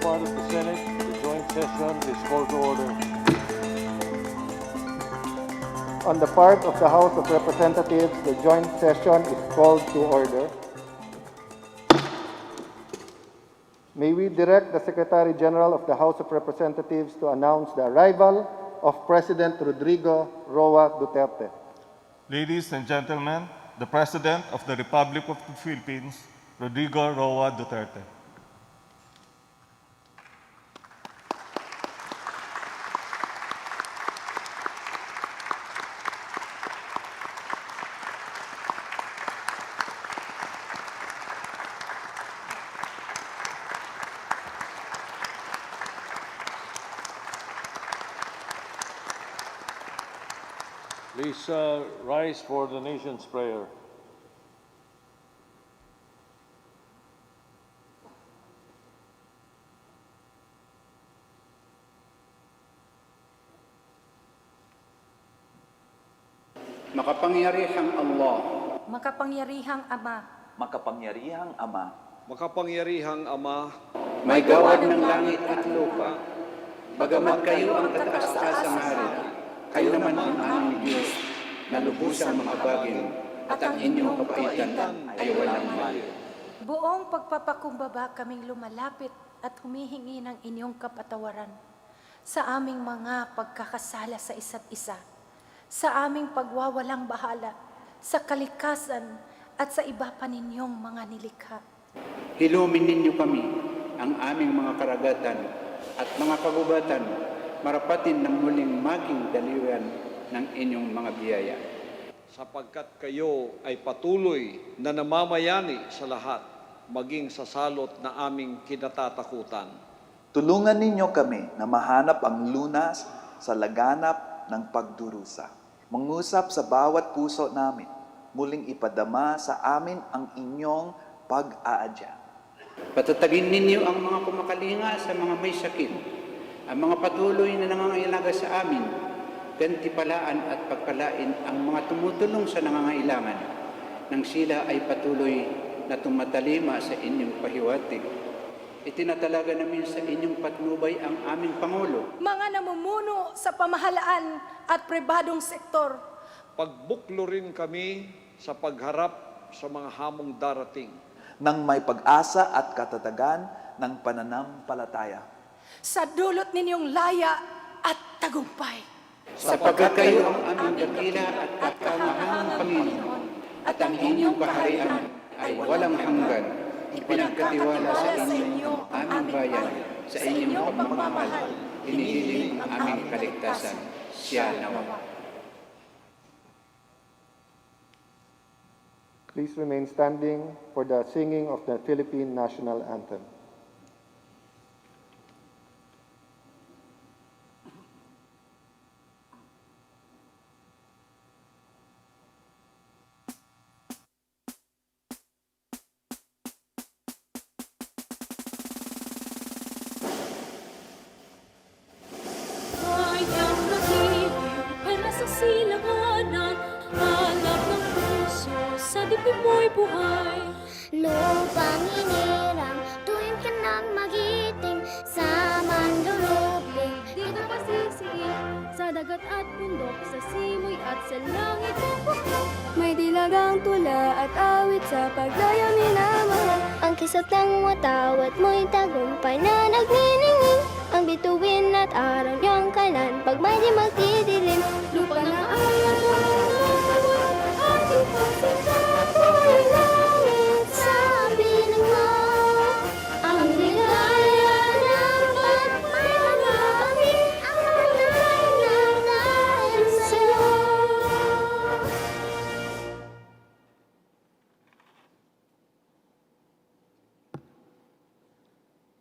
part of the Senate, the joint session is called to order. On the part of the House of Representatives, the joint session is called to order. May we direct the Secretary General of the House of Representatives to announce the arrival of President Rodrigo Roa Duterte. Ladies and gentlemen, the President of the Republic of the Philippines, Rodrigo Roa Duterte. Please rise for the nation's prayer. Makapangyarihang Allah, Makapangyarihang Ama, Makapangyarihang Ama, Makapangyarihang Ama, may gawad ng langit at lupa, bagamat kayo ang kataas-taasang hari, kayo naman ang aming Diyos, na lubusang mahabagin, at ang inyong kabaitan ay walang hanggan. buong pagpapakumbaba kaming lumalapit at humihingi ng inyong kapatawaran sa aming mga pagkakasala sa isa't isa, sa aming pagwawalang bahala, sa kalikasan at sa iba pa ninyong mga nilikha. Hilumin ninyo kami, ang aming mga karagatan at mga kagubatan, marapatin ng muling maging daliwan ng inyong mga biyaya. sapagkat kayo ay patuloy na namamayani sa lahat, maging sa salot na aming kinatatakutan. tulungan ninyo kami na mahanap ang lunas sa laganap ng pagdurusa. Mangusap sa bawat puso namin, muling ipadama sa amin ang inyong pag-aadya. Patatagin ninyo ang mga kumakalinga sa mga may sakit, ang mga patuloy na nangangailangan sa amin, gantipalaan at pagpalain ang mga tumutulong sa nangangailangan, nang sila ay patuloy na tumatalima sa inyong pahiwatig. Itinatalaga namin sa inyong patnubay ang aming Pangulo, Mga namumuno sa pamahalaan at pribadong sektor, Pagbuklo rin kami sa pagharap sa mga hamong darating. Nang may pag-asa at katatagan ng pananampalataya. sa dulot ninyong laya at tagumpay. sapagkat kayo ang aming dakila at kakamahang Panginoon, at ang inyong kaharian ay walang hanggan. Ipinagkatiwala sa inyo ang aming bayan, sa inyong pagmamahal, hinihiling ang aming kaligtasan. Siya nawa. Please remain standing for the singing of the Philippine National Anthem. Kayang nakilig, perlas sa silanganan, hanap ng puso, sa dibdib mo'y buhay. Lupang hinirang, tuwing ka nang magiting, sa mandulubling, Di ka pasisiin, sa dagat at bundok, sa simoy at sa langit ang bukok. May dilagang tula at awit sa pagdaya minamahal. ang kisat ng watawat mo'y tagumpay na nagniningning, ang bituin at araw niyang kalan, pag may di magdidilim. Lupa na ay ating pagsintapoy langit. Sabi ng mga, Ang ligaya ng pagpapalangin, ang tunay na dahil sa'yo.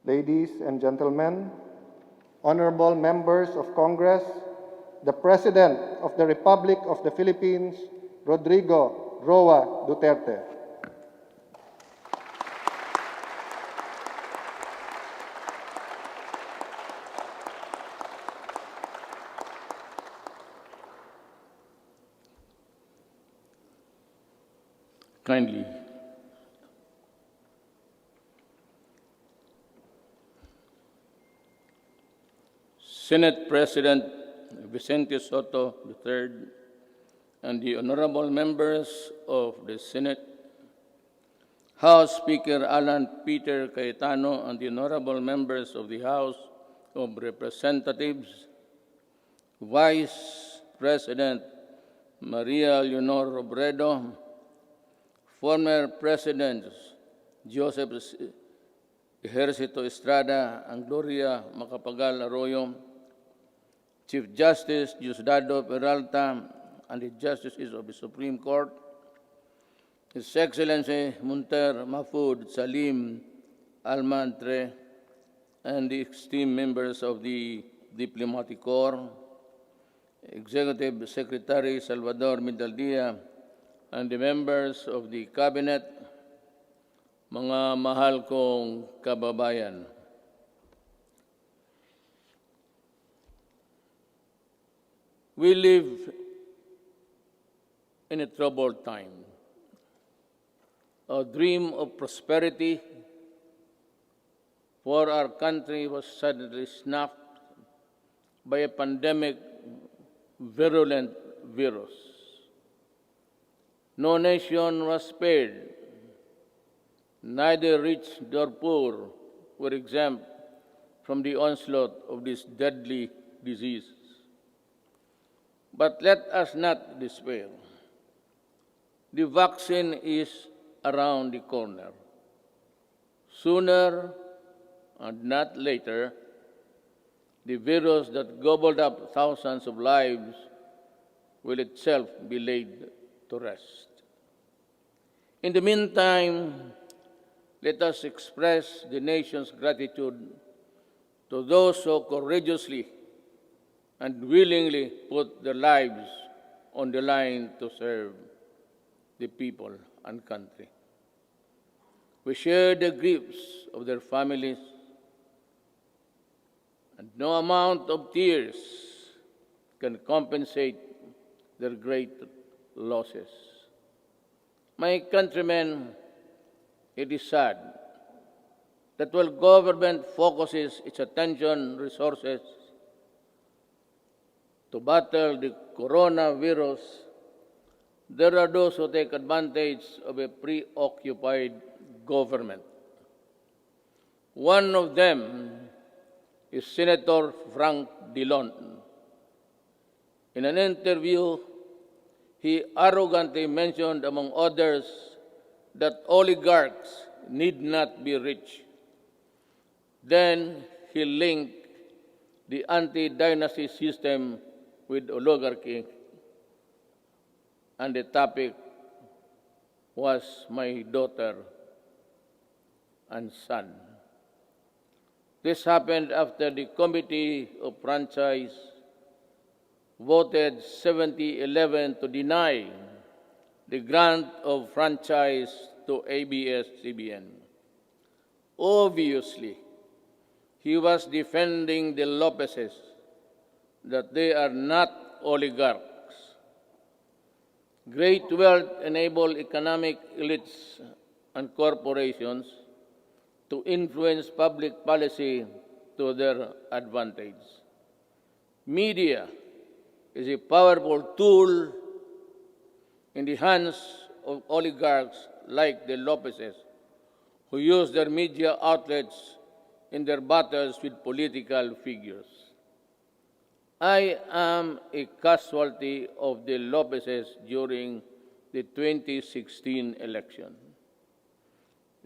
Ladies and gentlemen, honorable members of Congress, the President of the Republic of the Philippines, Rodrigo Roa Duterte. Kindly. Senate President Vicente Soto III, and the honorable members of the Senate, House Speaker Alan Peter Cayetano, and the honorable members of the House of Representatives, Vice President Maria Leonor Robredo, former Presidents Joseph Ejercito Estrada and Gloria Macapagal Arroyo, Chief Justice Diosdado Peralta, and the Justices of the Supreme Court, His Excellency Munter Mahfoud Salim Almantre, and the esteemed members of the Diplomatic Corps, Executive Secretary Salvador Mindaldia, and the members of the Cabinet, mga mahal kong kababayan. We live in a troubled time. A dream of prosperity for our country was suddenly snuffed by a pandemic virulent virus. No nation was spared. Neither rich nor poor were exempt from the onslaught of this deadly disease. But let us not despair. The vaccine is around the corner. Sooner and not later, the virus that gobbled up thousands of lives will itself be laid to rest. In the meantime, let us express the nation's gratitude to those who courageously and willingly put their lives on the line to serve the people and country. We share the griefs of their families, and no amount of tears can compensate their great losses. My countrymen, it is sad that while government focuses its attention resources to battle the coronavirus, there are those who take advantage of a preoccupied government. One of them is Senator Frank Dillon. In an interview, he arrogantly mentioned, among others, that oligarchs need not be rich. Then he linked the anti-dynasty system with oligarchy, and the topic was my daughter and son. This happened after the Committee of Franchise voted 70-11 to deny the grant of franchise to ABS-CBN. Obviously, he was defending the Lopezes, that they are not oligarchs. Great wealth enable economic elites and corporations to influence public policy to their advantage. Media is a powerful tool in the hands of oligarchs like the Lopezes, who use their media outlets in their battles with political figures. I am a casualty of the Lopezes during the 2016 election.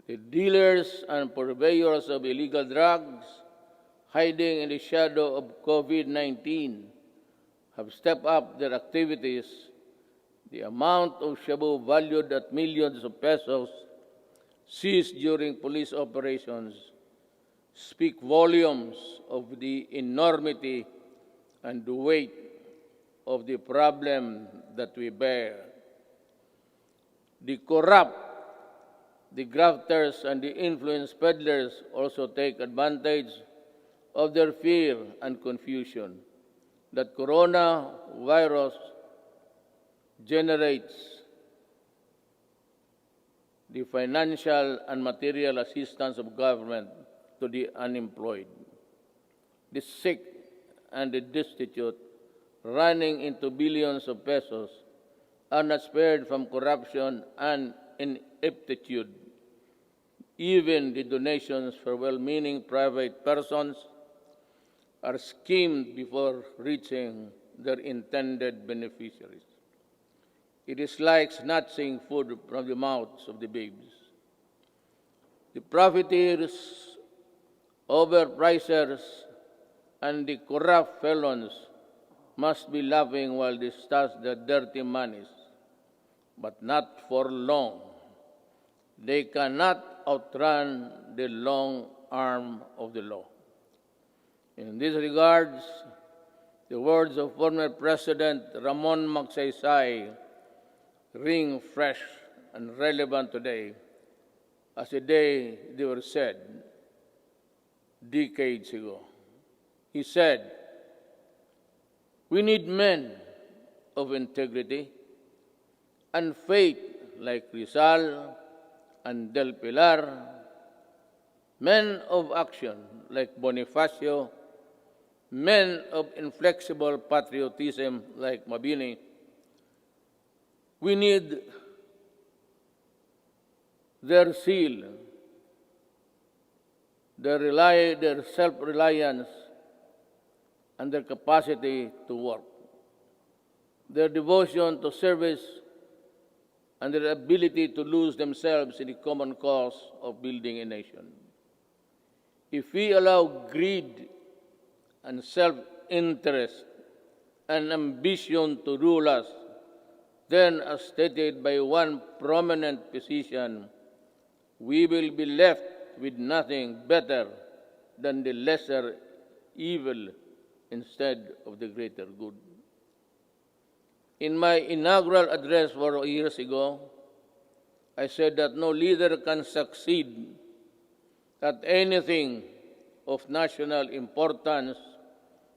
The dealers and purveyors of illegal drugs, hiding in the shadow of COVID-19, have stepped up their activities. The amount of shabu valued at millions of pesos seized during police operations speak volumes of the enormity and the weight of the problem that we bear. The corrupt, the grafters, and the influence peddlers also take advantage of their fear and confusion that coronavirus generates the financial and material assistance of government to the unemployed, the sick, and the destitute, running into billions of pesos, are not spared from corruption and ineptitude. Even the donations for well-meaning private persons are schemed before reaching their intended beneficiaries. It is like snatching food from the mouths of the babes. The profiteers, overpricers, and the corrupt felons must be laughing while they stash their dirty monies, but not for long. They cannot outrun the long arm of the law. In this regards, the words of former President Ramon Magsaysay ring fresh and relevant today as the day they were said decades ago. He said, "We need men of integrity and faith like Rizal and Del Pilar, men of action like Bonifacio, men of inflexible patriotism like Mabini. We need their zeal, their self-reliance, and their capacity to work, their devotion to service, and their ability to lose themselves in the common cause of building a nation. If we allow greed and self-interest and ambition to rule us, then, as stated by one prominent physician, we will be left with nothing better than the lesser evil instead of the greater good." In my inaugural address 4 years ago, I said that no leader can succeed at anything of national importance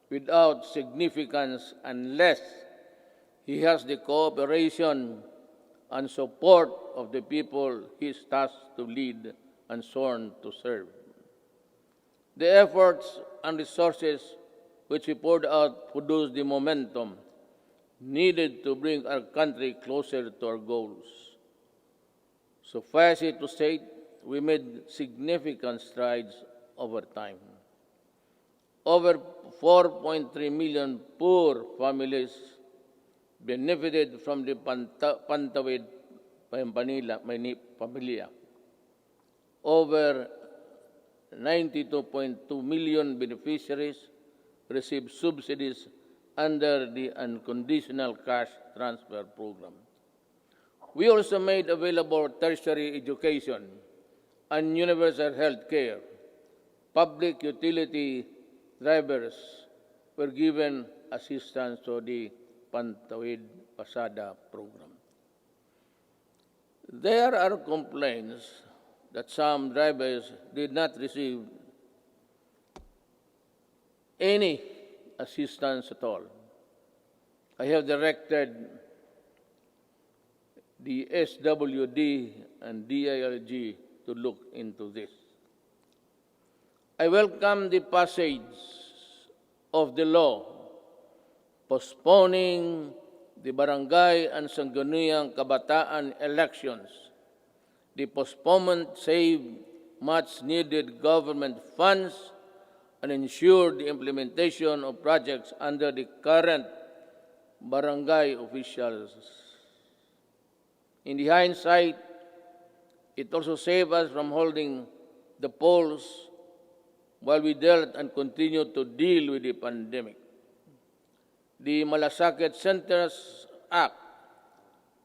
without significance unless he has the cooperation and support of the people he is tasked to lead and sworn to serve. The efforts and resources which we poured out produced the momentum needed to bring our country closer to our goals. Suffice it to say, we made significant strides over time. Over 4.3 million poor families benefited from the Pantawid Pamilya. Over 92.2 million beneficiaries received subsidies under the unconditional cash transfer program. We also made available tertiary education and universal health care. Public utility drivers were given assistance to the Pantawid Pasada program. There are complaints that some drivers did not receive any assistance at all. I have directed the SWD and DILG to look into this. I welcome the passage of the law postponing the barangay and sangguniang kabataan elections. The postponement saved much-needed government funds and ensured the implementation of projects under the current barangay officials. In the hindsight, it also saved us from holding the polls while we dealt and continued to deal with the pandemic. The Malasakit Centers Act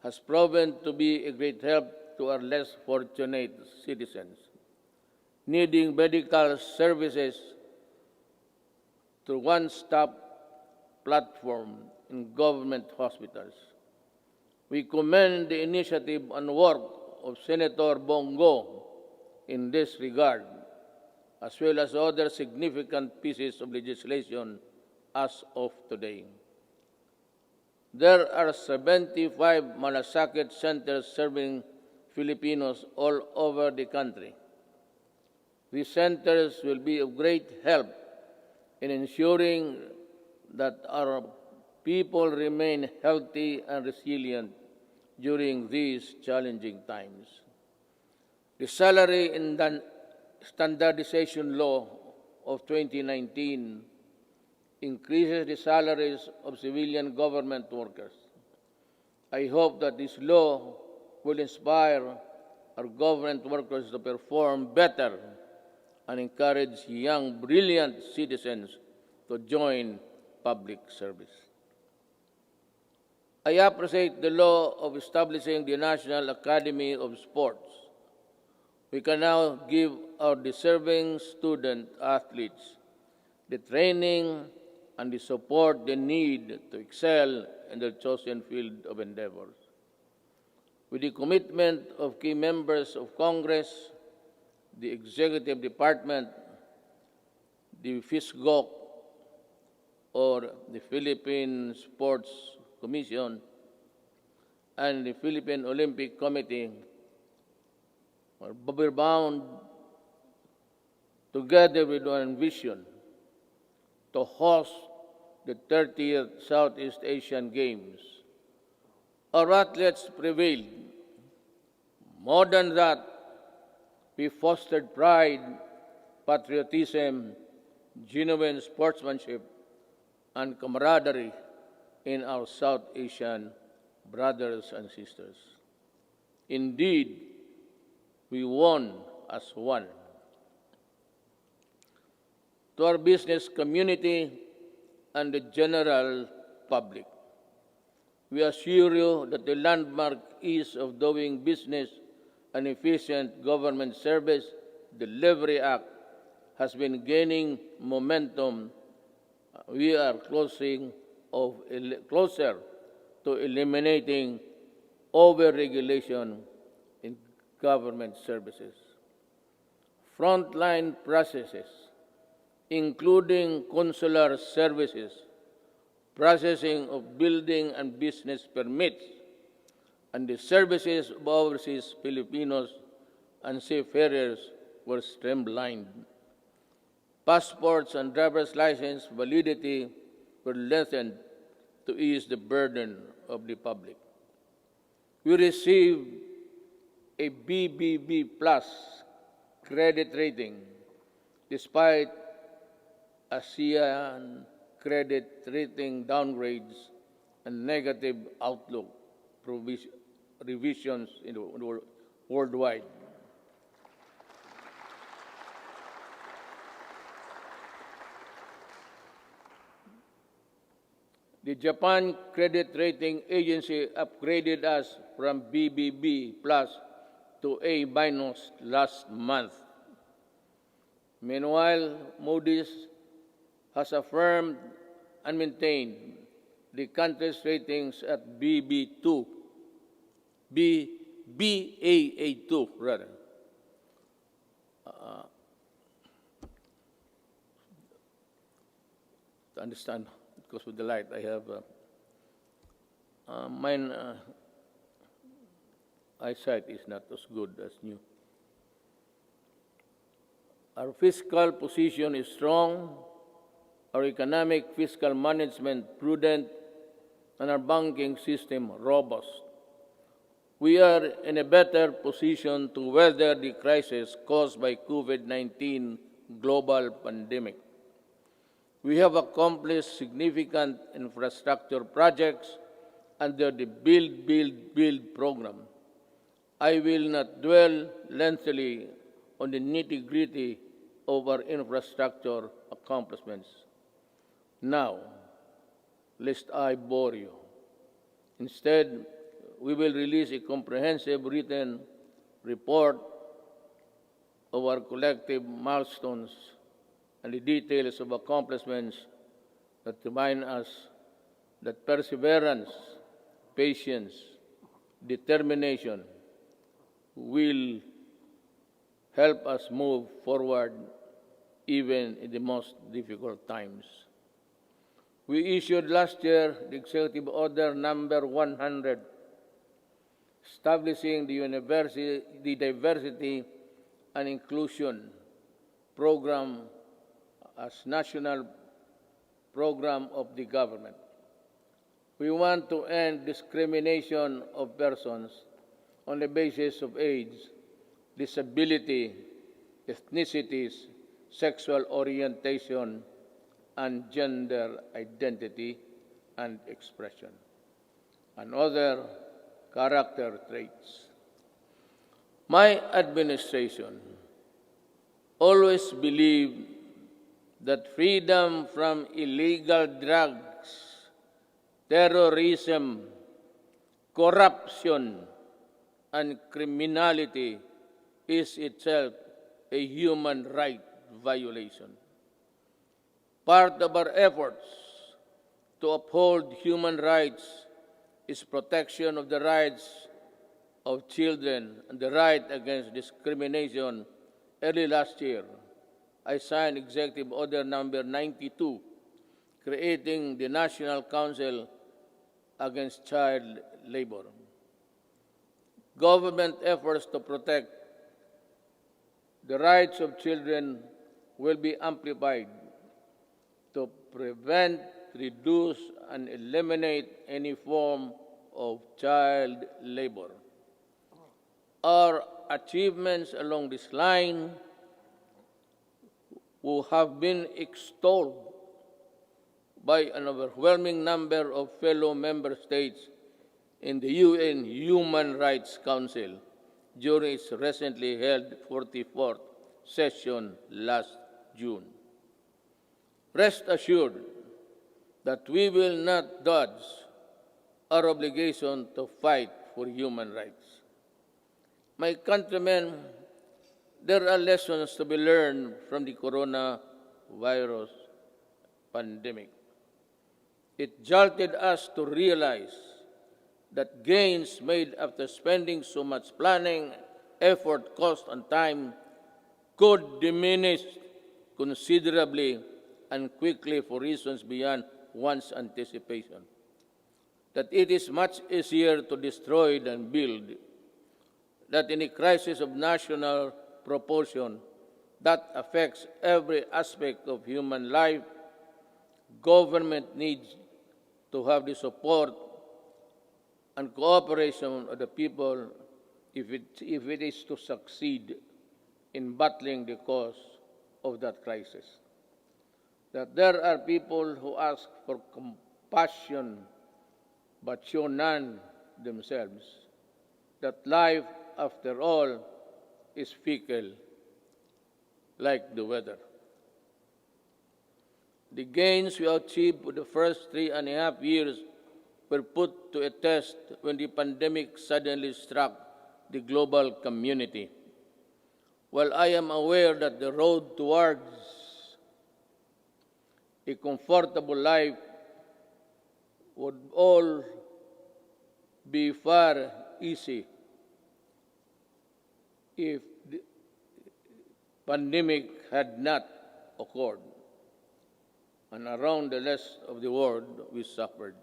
has proven to be a great help to our less fortunate citizens needing medical services through one-stop platform in government hospitals. We commend the initiative and work of Senator Bongo in this regard, as well as other significant pieces of legislation as of today. There are 75 Malasakit centers serving Filipinos all over the country. These centers will be of great help in ensuring that our people remain healthy and resilient during these challenging times. The Salary and Standardization Law of 2019 increases the salaries of civilian government workers. I hope that this law will inspire our government workers to perform better and encourage young, brilliant citizens to join public service. I appreciate the law of establishing the National Academy of Sports. We can now give our deserving student athletes the training and the support they need to excel in their chosen field of endeavors. With the commitment of key members of Congress, the Executive Department, the FISGOC, or the Philippine Sports Commission, and the Philippine Olympic Committee, we're bound together with one vision to host the 30th Southeast Asian Games. Our athletes prevailed. More than that, we fostered pride, patriotism, genuine sportsmanship, and camaraderie in our South Asian brothers and sisters. Indeed, we won as one. To our business community and the general public, we assure you that the landmark ease of doing business and efficient government service delivery act has been gaining momentum. We are closer to eliminating over-regulation in government services. Frontline processes, including consular services, processing of building and business permits, and the services of overseas Filipinos and seafarers were streamlined. Passports and driver's license validity were lengthened to ease the burden of the public. We received a BBB plus credit rating despite ASEAN credit rating downgrades and negative outlook revisions worldwide. The Japan Credit Rating Agency upgraded us from BBB plus to A minus last month. Meanwhile, Moody's has affirmed and maintained the country's ratings at Baa2 rather. To understand, because with the light I have mine eyesight is not as good as new. Our fiscal position is strong, our economic fiscal management prudent, and our banking system robust. We are in a better position to weather the crisis caused by COVID-19 global pandemic. We have accomplished significant infrastructure projects under the Build program. I will not dwell lengthily on the nitty-gritty of our infrastructure accomplishments. Now, lest I bore you. Instead, we will release a comprehensive written report of our collective milestones and the details of accomplishments that remind us that perseverance, patience, determination will help us move forward even in the most difficult times. We issued last year the Executive Order number 100, establishing the Diversity and Inclusion Program as national program of the government. We want to end discrimination of persons on the basis of age, disability, ethnicities, sexual orientation, and gender identity and expression, and other character traits. My administration always believed that freedom from illegal drugs, terrorism, corruption, and criminality is itself a human right violation. Part of our efforts to uphold human rights is protection of the rights of children and the right against discrimination. Early last year, I signed Executive Order Number 92, creating the National Council Against Child Labor. Government efforts to protect the rights of children will be amplified to prevent, reduce, and eliminate any form of child labor. Our achievements along this line will have been extolled by an overwhelming number of fellow member states in the UN Human Rights Council during its recently held 44th session last June. Rest assured that we will not dodge our obligation to fight for human rights. My countrymen, there are lessons to be learned from the coronavirus pandemic. It jolted us to realize that gains made after spending so much planning, effort, cost, and time could diminish considerably and quickly for reasons beyond one's anticipation. That it is much easier to destroy than build. That in a crisis of national proportion that affects every aspect of human life, government needs to have the support and cooperation of the people if it is to succeed in battling the cause of that crisis. That there are people who ask for compassion but show none themselves. That life, after all, is fickle, like the weather. The gains we achieved for the first 3.5 years were put to a test when the pandemic suddenly struck the global community. While I am aware that the road towards a comfortable life would all be far easy if the pandemic had not occurred, and around the rest of the world we suffered.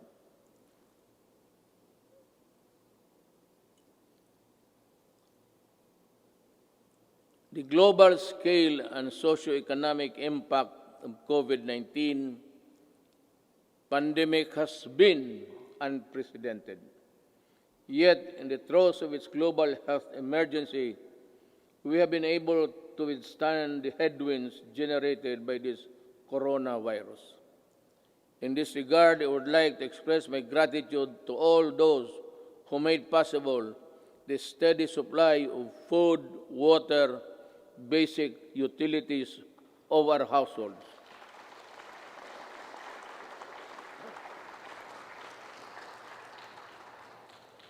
The global scale and socio-economic impact of COVID-19 pandemic has been unprecedented. Yet, in the throes of its global health emergency, we have been able to withstand the headwinds generated by this coronavirus. In this regard, I would like to express my gratitude to all those who made possible the steady supply of food, water, basic utilities of our households.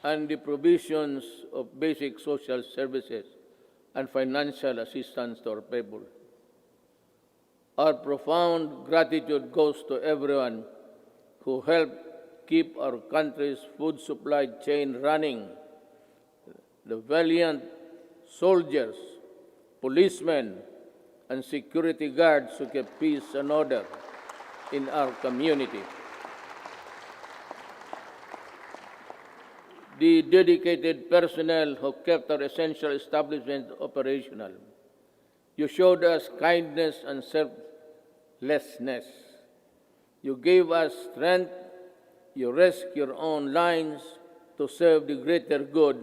And the provisions of basic social services and financial assistance to our people. Our profound gratitude goes to everyone who helped keep our country's food supply chain running. The valiant soldiers, policemen, and security guards who kept peace and order in our community. The dedicated personnel who kept our essential establishments operational. You showed us kindness and selflessness. You gave us strength. You risked your own lives to serve the greater good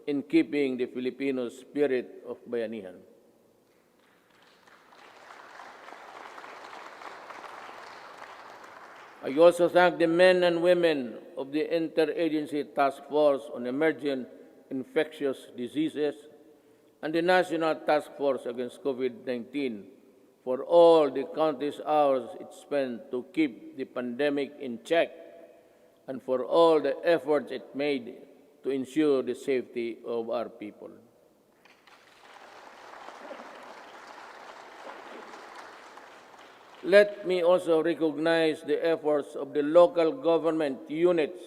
in keeping the Filipino spirit of bayanihan. I also thank the men and women of the Interagency Task Force on Emerging Infectious Diseases and the National Task Force Against COVID-19 for all the countless hours it spent to keep the pandemic in check and for all the efforts it made to ensure the safety of our people. Let me also recognize the efforts of the local government units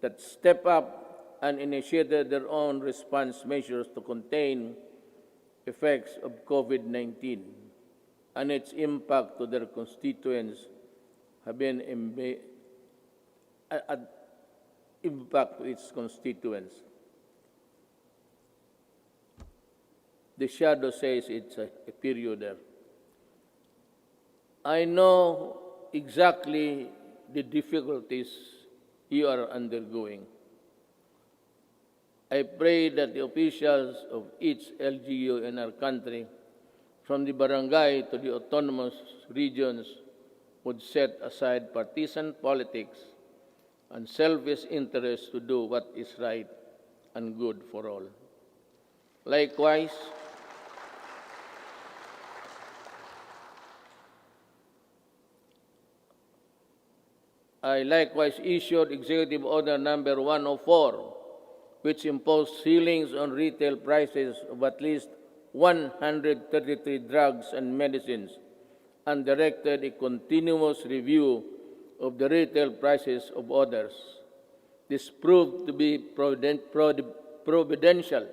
that step up and initiated their own response measures to contain effects of COVID-19 and its impact to their constituents have been impact to its constituents. The shadow says it's a period there. I know exactly the difficulties you are undergoing. I pray that the officials of each LGU in our country, from the barangay to the autonomous regions, would set aside partisan politics and selfish interests to do what is right and good for all. Likewise, I likewise issued Executive Order Number 104, which imposed ceilings on retail prices of at least 133 drugs and medicines and directed a continuous review of the retail prices of others. This proved to be providential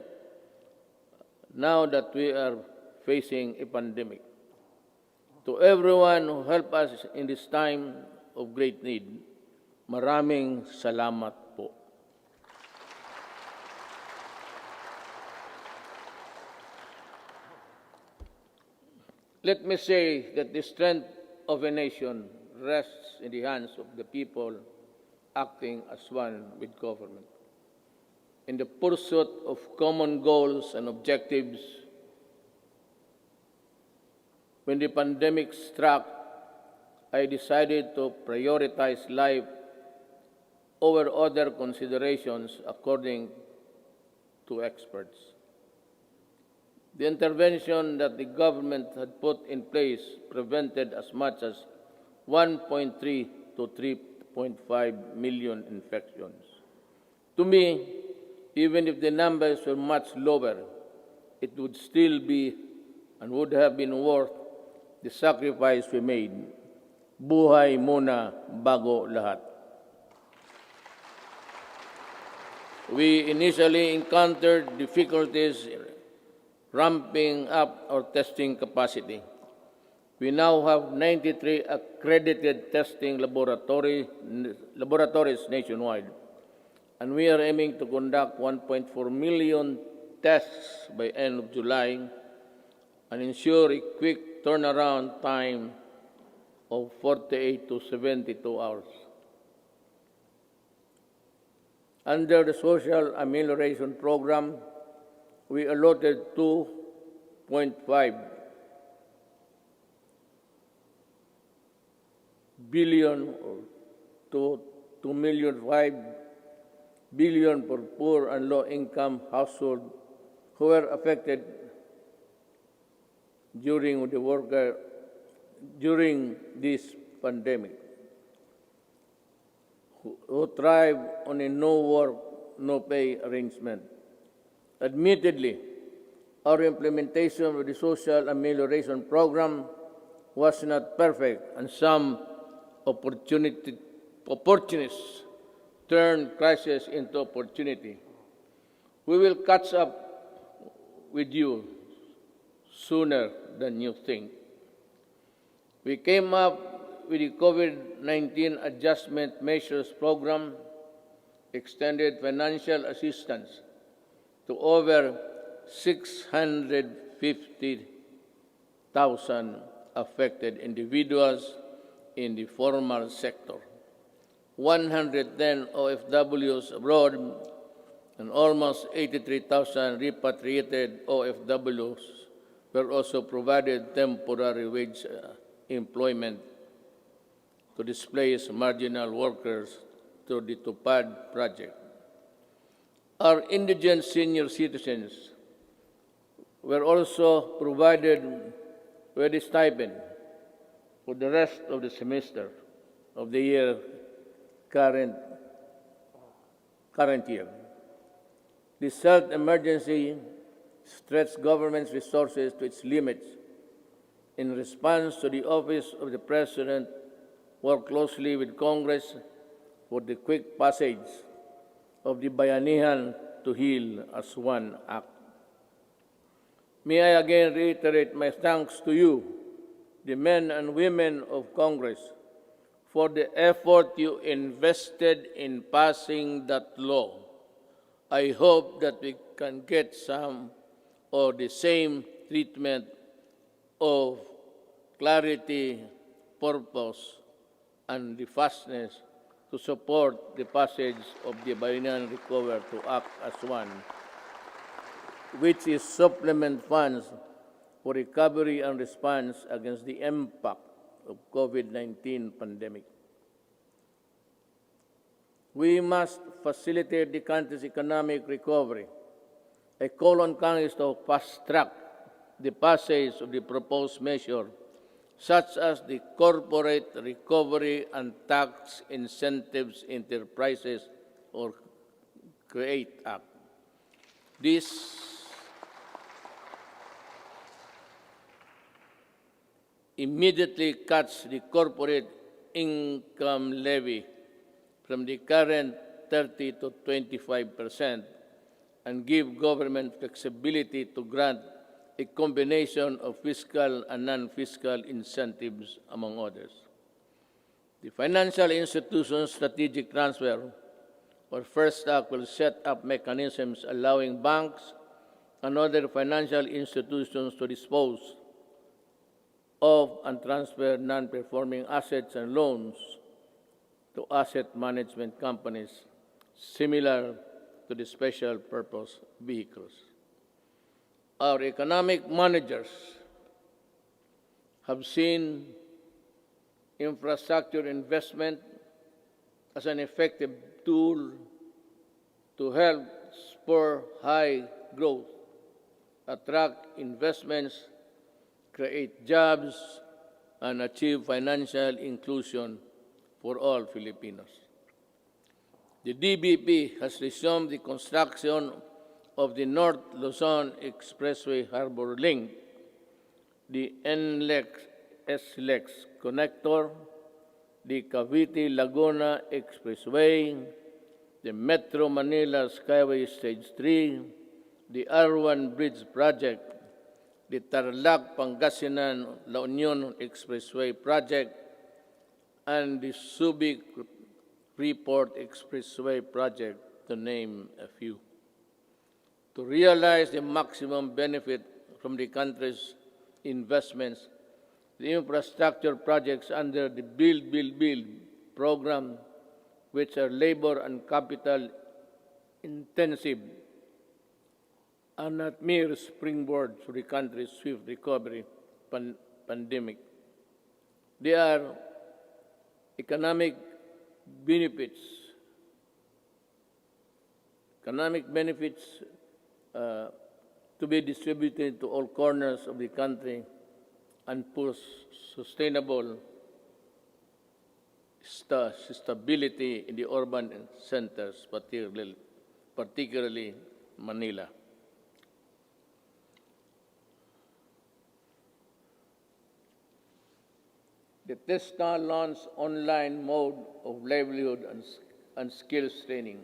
now that we are facing a pandemic. To everyone who helped us in this time of great need, maraming salamat po. Let me say that the strength of a nation rests in the hands of the people acting as one with government. In the pursuit of common goals and objectives, when the pandemic struck, I decided to prioritize life over other considerations according to experts. The intervention that the government had put in place prevented as much as 1.3 to 3.5 million infections. To me, even if the numbers were much lower, it would still be and would have been worth the sacrifice we made. Buhay muna bago lahat. We initially encountered difficulties ramping up our testing capacity. We now have 93 accredited testing laboratories nationwide, and we are aiming to conduct 1.4 million tests by end of July and ensure a quick turnaround time of 48 to 72 hours. Under the Social Amelioration Program, we allotted 2.5 billion to 2.5 billion for poor and low-income households who were affected during this pandemic, who thrive on a no-work, no-pay arrangement. Admittedly, our implementation of the Social Amelioration Program was not perfect, and some opportunists turned crisis into opportunity. We will catch up with you sooner than you think. We came up with the COVID-19 Adjustment Measures Program, extended financial assistance to over 650,000 affected individuals in the formal sector. 110 OFWs abroad and almost 83,000 repatriated OFWs were also provided temporary wage employment to displace marginal workers through the TUPAD project. Our indigent senior citizens were also provided with a stipend for the rest of the semester of the year current year. This health emergency stretched government's resources to its limits. In response to the Office of the President worked closely with Congress for the quick passage of the Bayanihan to Heal as One Act. May I again reiterate my thanks to you, the men and women of Congress, for the effort you invested in passing that law. I hope that we can get some or the same treatment of clarity, purpose, and the fastness to support the passage of the Bayanihan Recover to Act as One, which is supplement funds for recovery and response against the impact of COVID-19 pandemic. We must facilitate the country's economic recovery. I call on Congress to fast-track the passage of the proposed measure, such as the Corporate Recovery and Tax Incentives Enterprises or CREATE Act. This immediately cuts the corporate income levy from the current 30 to 25% and give government flexibility to grant a combination of fiscal and non-fiscal incentives, among others. The Financial Institutions Strategic Transfer, or First Act, will set up mechanisms allowing banks and other financial institutions to dispose of and transfer non-performing assets and loans to asset management companies similar to the special purpose vehicles. Our economic managers have seen infrastructure investment as an effective tool to help spur high growth, attract investments, create jobs, and achieve financial inclusion for all Filipinos. The DBP has resumed the construction of the North Luzon Expressway Harbor Link, the NLEX-SLEX connector, the Cavite-Laguna Expressway, the Metro Manila Skyway Stage 3, the R1 Bridge Project, the Tarlac-Pangasinan-La Union Expressway Project, and the Subic-Freeport Expressway Project, to name a few. To realize the maximum benefit from the country's investments, the infrastructure projects under the Build, Build, Build program, which are labor and capital intensive, are not mere springboard to the country's swift recovery pandemic. They are economic benefits to be distributed to all corners of the country and push sustainable stability in the urban centers, particularly Manila. The TESTA launched online mode of livelihood and skills training.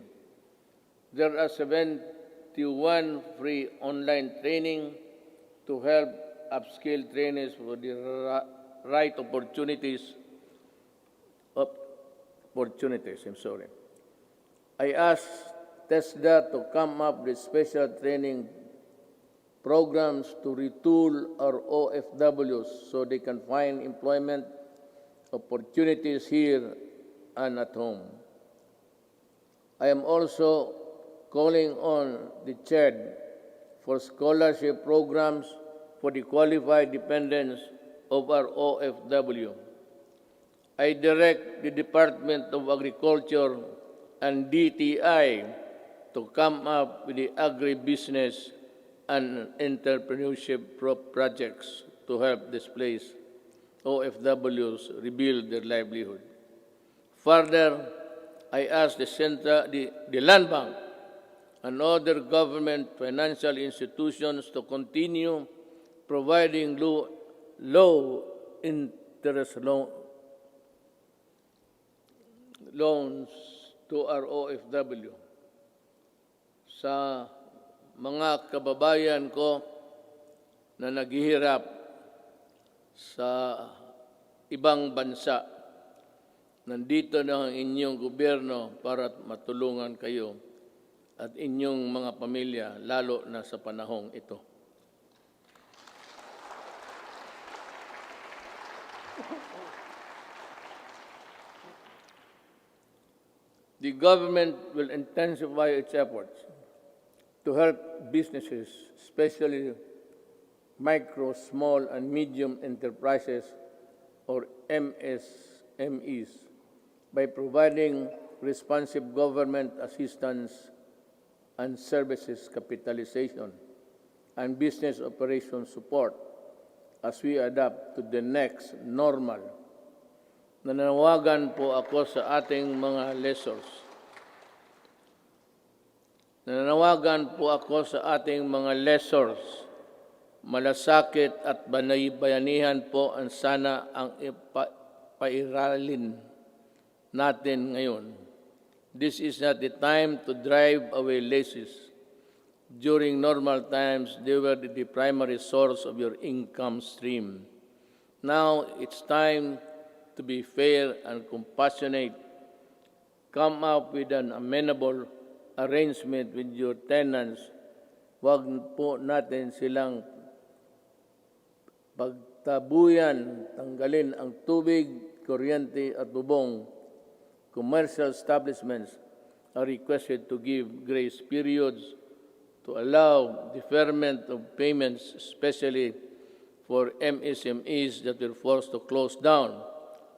There are 71 free online training to help upskill trainees for the right opportunities. I asked TESDA to come up with special training programs to retool our OFWs so they can find employment opportunities here and at home. I am also calling on the CHED for scholarship programs for the qualified dependents of our OFW. I direct the Department of Agriculture and DTI to come up with the agribusiness and entrepreneurship projects to help displaced OFWs rebuild their livelihood. Further, I ask the Land Bank and other government financial institutions to continue providing low-interest loans to our OFW. Sa mga kababayan ko na naghihirap sa ibang bansa, nandito na ang inyong gobyerno para matulungan kayo at inyong mga pamilya, lalo na sa panahong ito. The government will intensify its efforts to help businesses, especially micro, small, and medium enterprises, or MSMEs, by providing responsive government assistance and services capitalization and business operation support as we adapt to the next normal. Nananawagan po ako sa ating mga lessors. Nananawagan po ako sa ating mga lessors. Malasakit at bayanihan po ang sana ang pairalin natin ngayon. This is not the time to drive away laces. During normal times, they were the primary source of your income stream. Now, it's time to be fair and compassionate. Come up with an amenable arrangement with your tenants. Huwag po natin silang pagtabuyan, tanggalin ang tubig, kuryente at bubong. Commercial establishments are requested to give grace periods to allow deferment of payments, especially for MSMEs that were forced to close down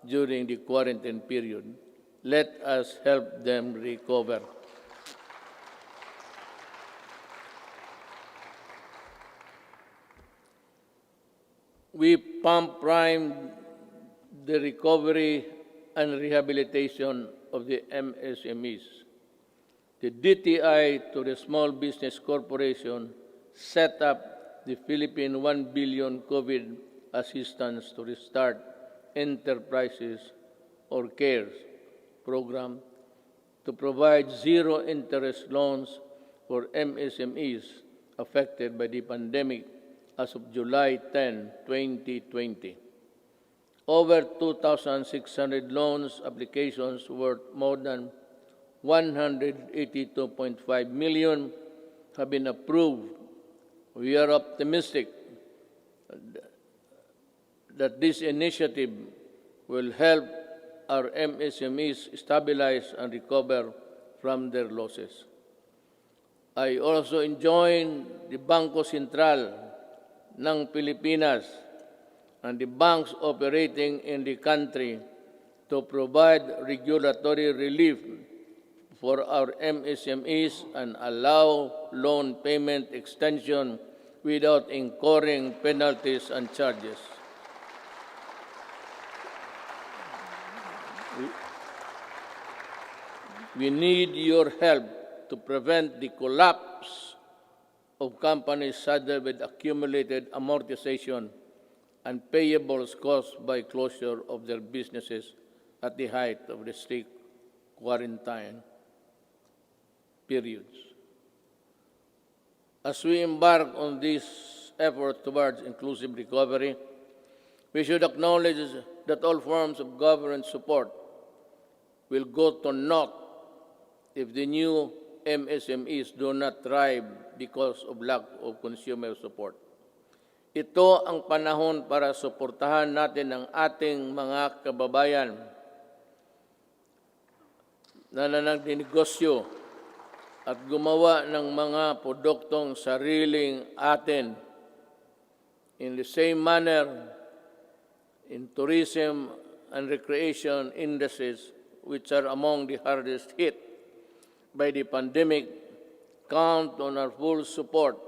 during the quarantine period. Let us help them recover. We pump prime the recovery and rehabilitation of the MSMEs. The DTI to the Small Business Corporation set up the Philippine 1 billion COVID assistance to restart enterprises or CARES program to provide zero-interest loans for MSMEs affected by the pandemic as of July 10, 2020. Over 2,600 loans applications worth more than 182.5 million have been approved. We are optimistic that this initiative will help our MSMEs stabilize and recover from their losses. I also enjoin the Bangko Sentral ng Pilipinas and the banks operating in the country to provide regulatory relief for our MSMEs and allow loan payment extension without incurring penalties and charges. We need your help to prevent the collapse of companies saddled with accumulated amortization and payables caused by closure of their businesses at the height of the strict quarantine periods. As we embark on this effort towards inclusive recovery, we should acknowledge that all forms of government support will go to naught if the new MSMEs do not thrive because of lack of consumer support. Ito ang panahon para suportahan natin ang ating mga kababayan na nagnegosyo at gumawa ng mga produktong sariling atin. In the same manner, in tourism and recreation industries, which are among the hardest hit by the pandemic, count on our full support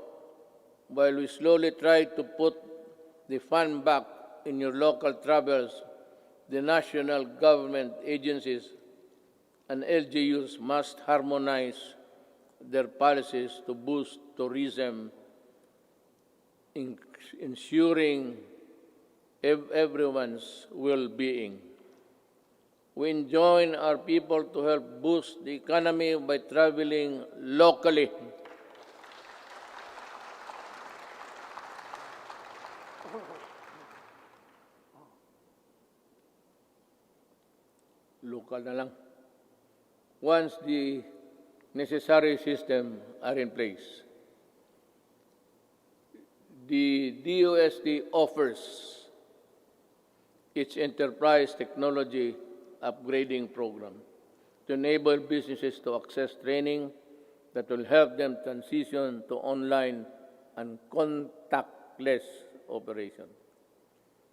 while we slowly try to put the fun back in your local travels. The national government agencies and LGUs must harmonize their policies to boost tourism, ensuring everyone's well-being. We enjoin our people to help boost the economy by traveling locally. Local na lang. Once the necessary system are in place. The DUST offers its enterprise technology upgrading program to enable businesses to access training that will help them transition to online and contactless operation.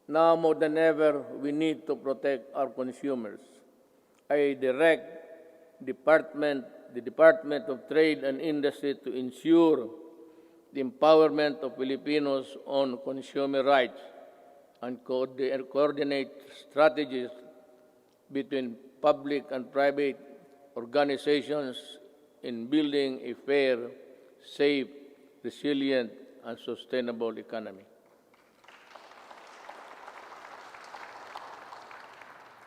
Now more than ever, we need to protect our consumers. I direct the Department of Trade and Industry to ensure the empowerment of Filipinos on consumer rights and coordinate strategies between public and private organizations in building a fair, safe, resilient, and sustainable economy.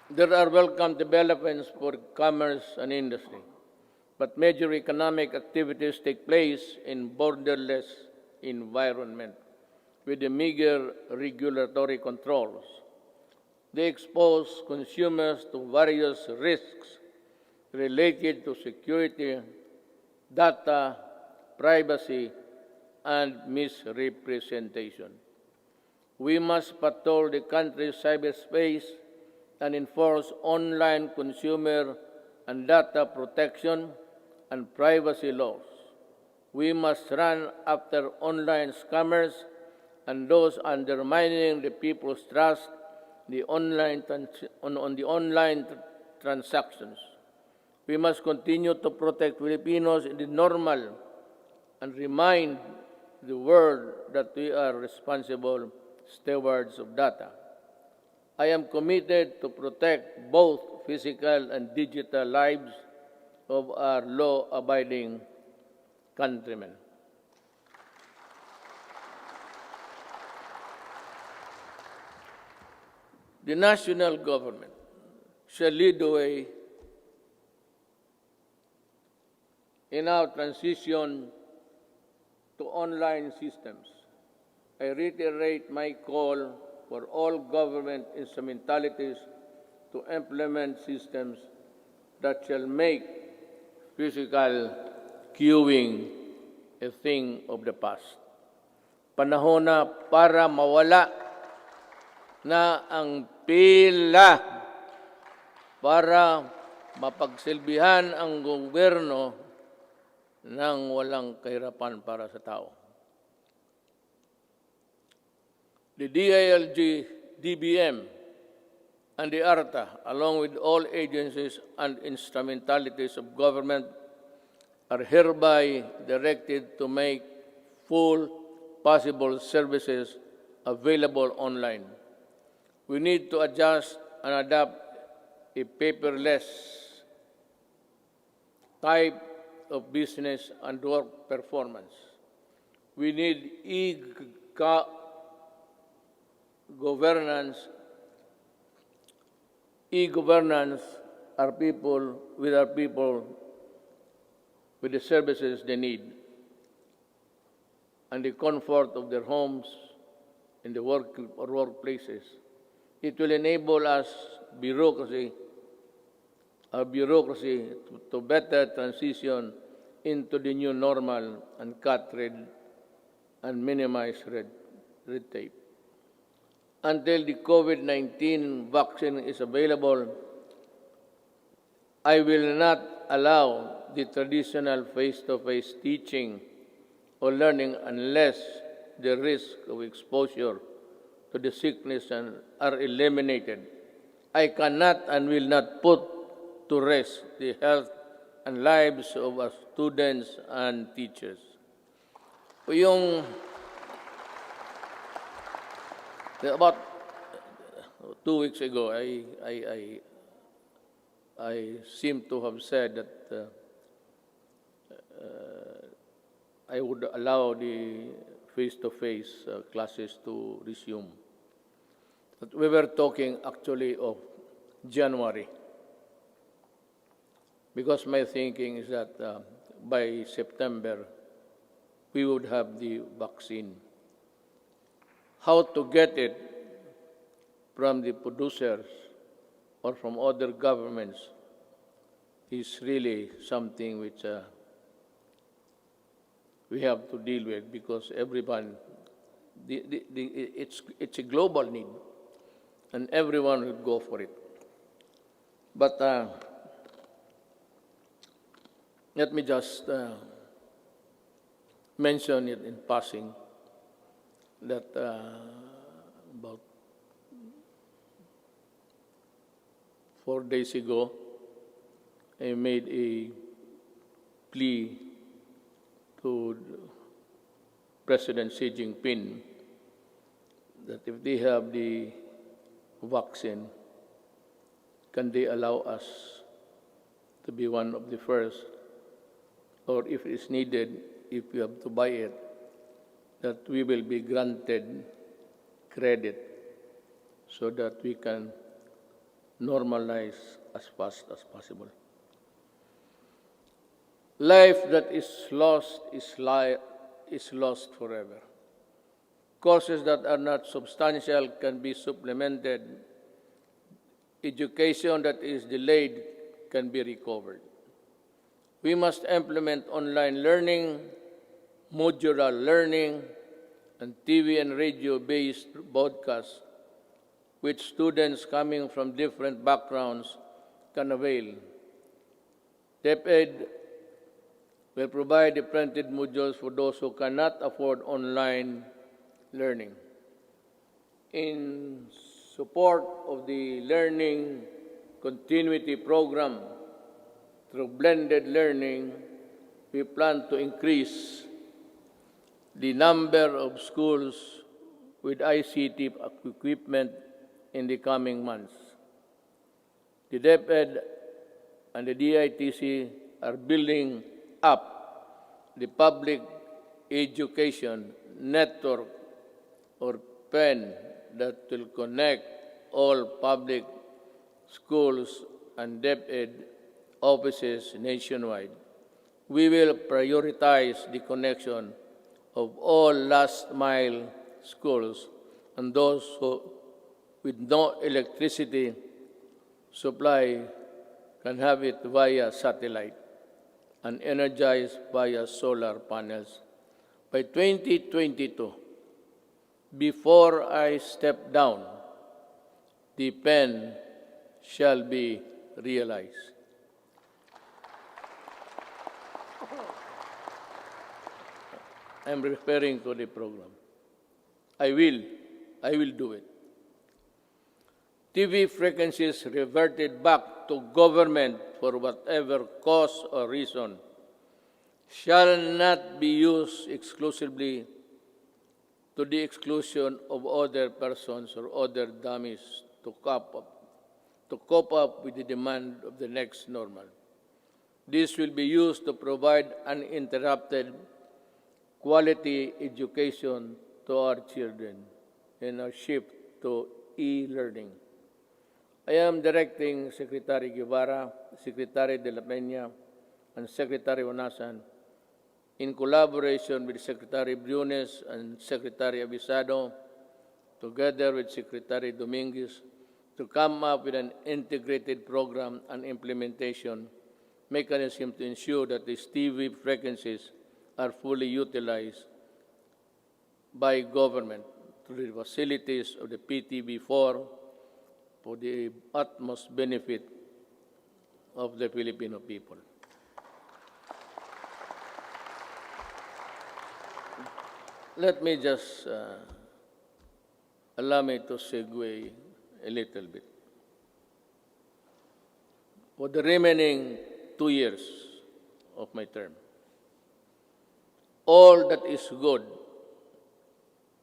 There are welcome developments for commerce and industry, but major economic activities take place in borderless environment with the meager regulatory controls. They expose consumers to various risks related to security, data, privacy, and misrepresentation. We must patrol the country's cyberspace and enforce online consumer and data protection and privacy laws. We must run after online scammers and those undermining the people's trust on the online transactions. We must continue to protect Filipinos in the normal and remind the world that we are responsible stewards of data. I am committed to protect both physical and digital lives of our law-abiding countrymen. The national government shall lead the way in our transition to online systems. I reiterate my call for all government instrumentalities to implement systems that shall make physical queuing a thing of the past. Panahon na para mawala na ang pila para mapagsilbihan ang gobyerno ng walang kahirapan para sa tao. The DILG, DBM, and the ARTA, along with all agencies and instrumentalities of government, are hereby directed to make full possible services available online. We need to adjust and adapt a paperless type of business and work performance. We need e-governance our people with the services they need and the comfort of their homes in the workplaces. It will enable our bureaucracy to better transition into the new normal and cut red and minimize red red tape. Until the COVID-19 vaccine is available, I will not allow the traditional face-to-face teaching or learning unless the risk of exposure to the sickness are eliminated. I cannot and will not put to rest the health and lives of our students and teachers. About 2 weeks ago, I seem to have said that I would allow the face-to-face classes to resume. But we were talking actually of January, because my thinking is that by September, we would have the vaccine. How to get it from the producers or from other governments is really something which we have to deal with, because everyone, it's a global need, and everyone will go for it. But let me just mention it in passing that about 4 days ago, I made a plea to President Xi Jinping that if they have the vaccine, can they allow us to be one of the first, or if it's needed, if we have to buy it, that we will be granted credit so that we can normalize as fast as possible. Life that is lost is lost forever. Courses that are not substantial can be supplemented. Education that is delayed can be recovered. We must implement online learning, modular learning, and TV and radio-based broadcasts, which students coming from different backgrounds can avail. DepEd will provide the printed modules for those who cannot afford online learning. In support of the Learning Continuity Program through blended learning, we plan to increase the number of schools with ICT equipment in the coming months. The DepEd and the DITC are building up the public education network, or PEN, that will connect all public schools and DepEd offices nationwide. We will prioritize the connection of all last-mile schools and those with no electricity supply can have it via satellite and energized via solar panels. By 2022, before I step down, the PEN shall be realized. I'm referring to the program. I will do it. TV frequencies reverted back to government for whatever cause or reason shall not be used exclusively to the exclusion of other persons or other dummies to cope up with the demand of the next normal. This will be used to provide uninterrupted quality education to our children in our shift to e-learning. I am directing Secretary Guevara, Secretary De La Peña, and Secretary Onasan, in collaboration with Secretary Briones and Secretary Abisado, together with Secretary Dominguez, to come up with an integrated program and implementation mechanism to ensure that these TV frequencies are fully utilized by government to the facilities of the PTB4 for the utmost benefit of the Filipino people. Let me just allow me to segue a little bit. For the remaining 2 years of my term, all that is good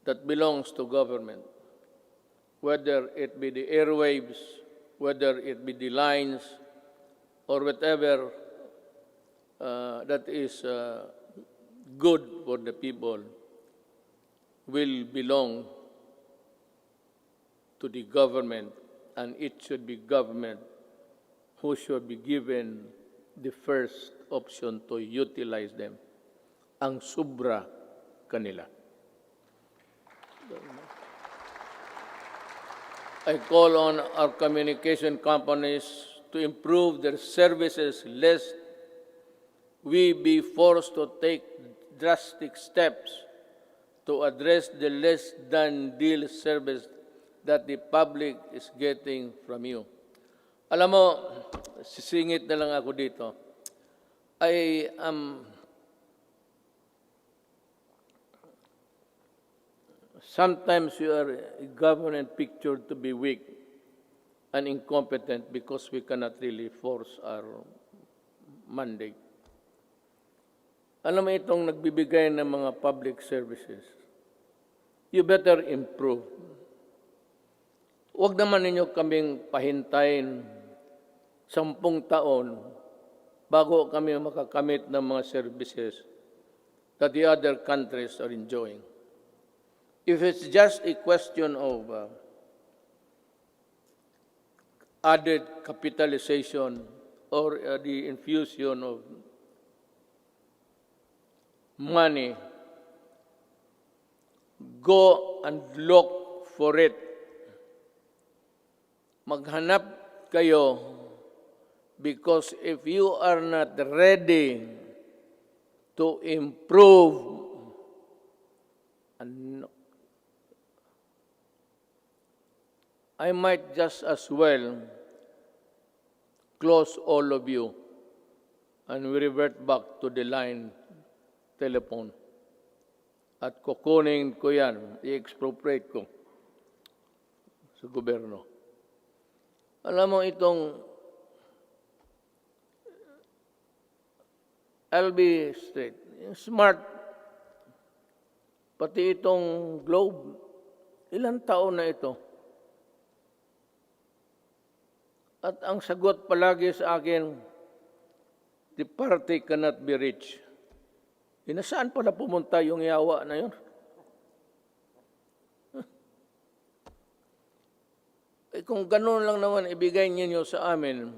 that belongs to government, whether it be the airwaves, whether it be the lines, or whatever that is good for the people, will belong to the government, and it should be government who should be given the first option to utilize them. Ang sobra kanila. I call on our communication companies to improve their services lest we be forced to take drastic steps to address the less than deal service that the public is getting from you. Alam mo, sisingit na lang ako dito. I am sometimes you are a government pictured to be weak and incompetent because we cannot really force our mandate. Alam mo itong nagbibigay ng mga public services, you better improve. Huwag naman ninyo kaming pahintayin 10 taon bago kami makakamit ng mga services that the other countries are enjoying. If it's just a question of added capitalization or the infusion of money, go and look for it. Maghanap kayo, because if you are not ready to improve, I might just as well close all of you and we revert back to the line telephone. At kukunin ko yan, i-expropriate ko sa gobyerno. Alam mo itong, I'll be straight, smart, pati itong globe, ilang taon na ito? At ang sagot palagi sa akin, the party cannot be reached. Nasaan pala pumunta yung yawa na yun? Kung gano'n lang naman ibigay ninyo sa amin,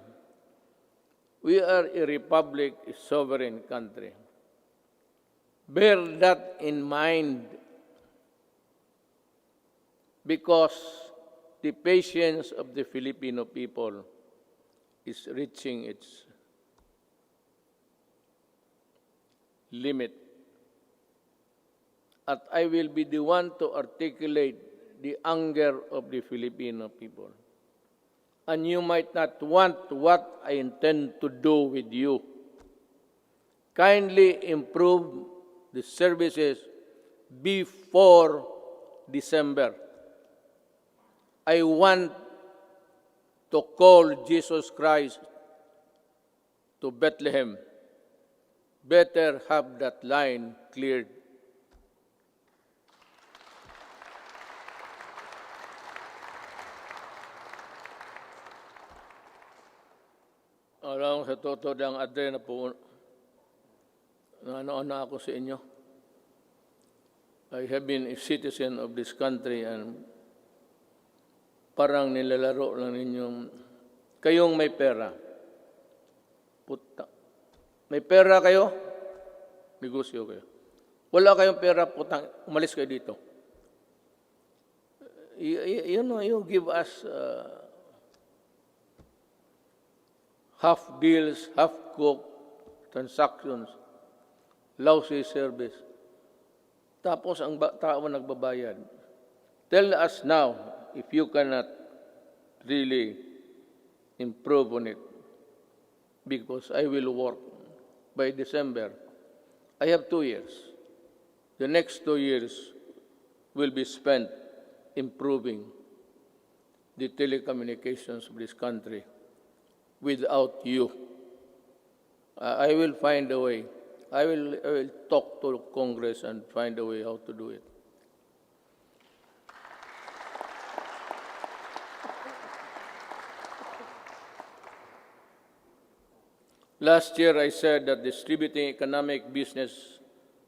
we are a republic, a sovereign country. Bear that in mind, because the patience of the Filipino people is reaching its limit. At I will be the one to articulate the anger of the Filipino people. And you might not want what I intend to do with you. Kindly improve the services before December. I want to call Jesus Christ to Bethlehem. Better have that line cleared. Alam sa totoo ng adre na po, na ako sa inyo. I have been a citizen of this country and parang nilalaro lang ninyong, kayong may pera. Puta. May pera kayo, negosyo kayo. Wala kayong pera, putang, umalis kayo dito. You give us half deals, half cooked transactions, lousy service. Tapos ang tao nagbabayad. Tell us now if you cannot really improve on it, because I will work by December. I have 2 years. The next 2 years will be spent improving the telecommunications of this country without you. I will find a way. I will talk to Congress and find a way how to do it. Last year, I said that distributing economic business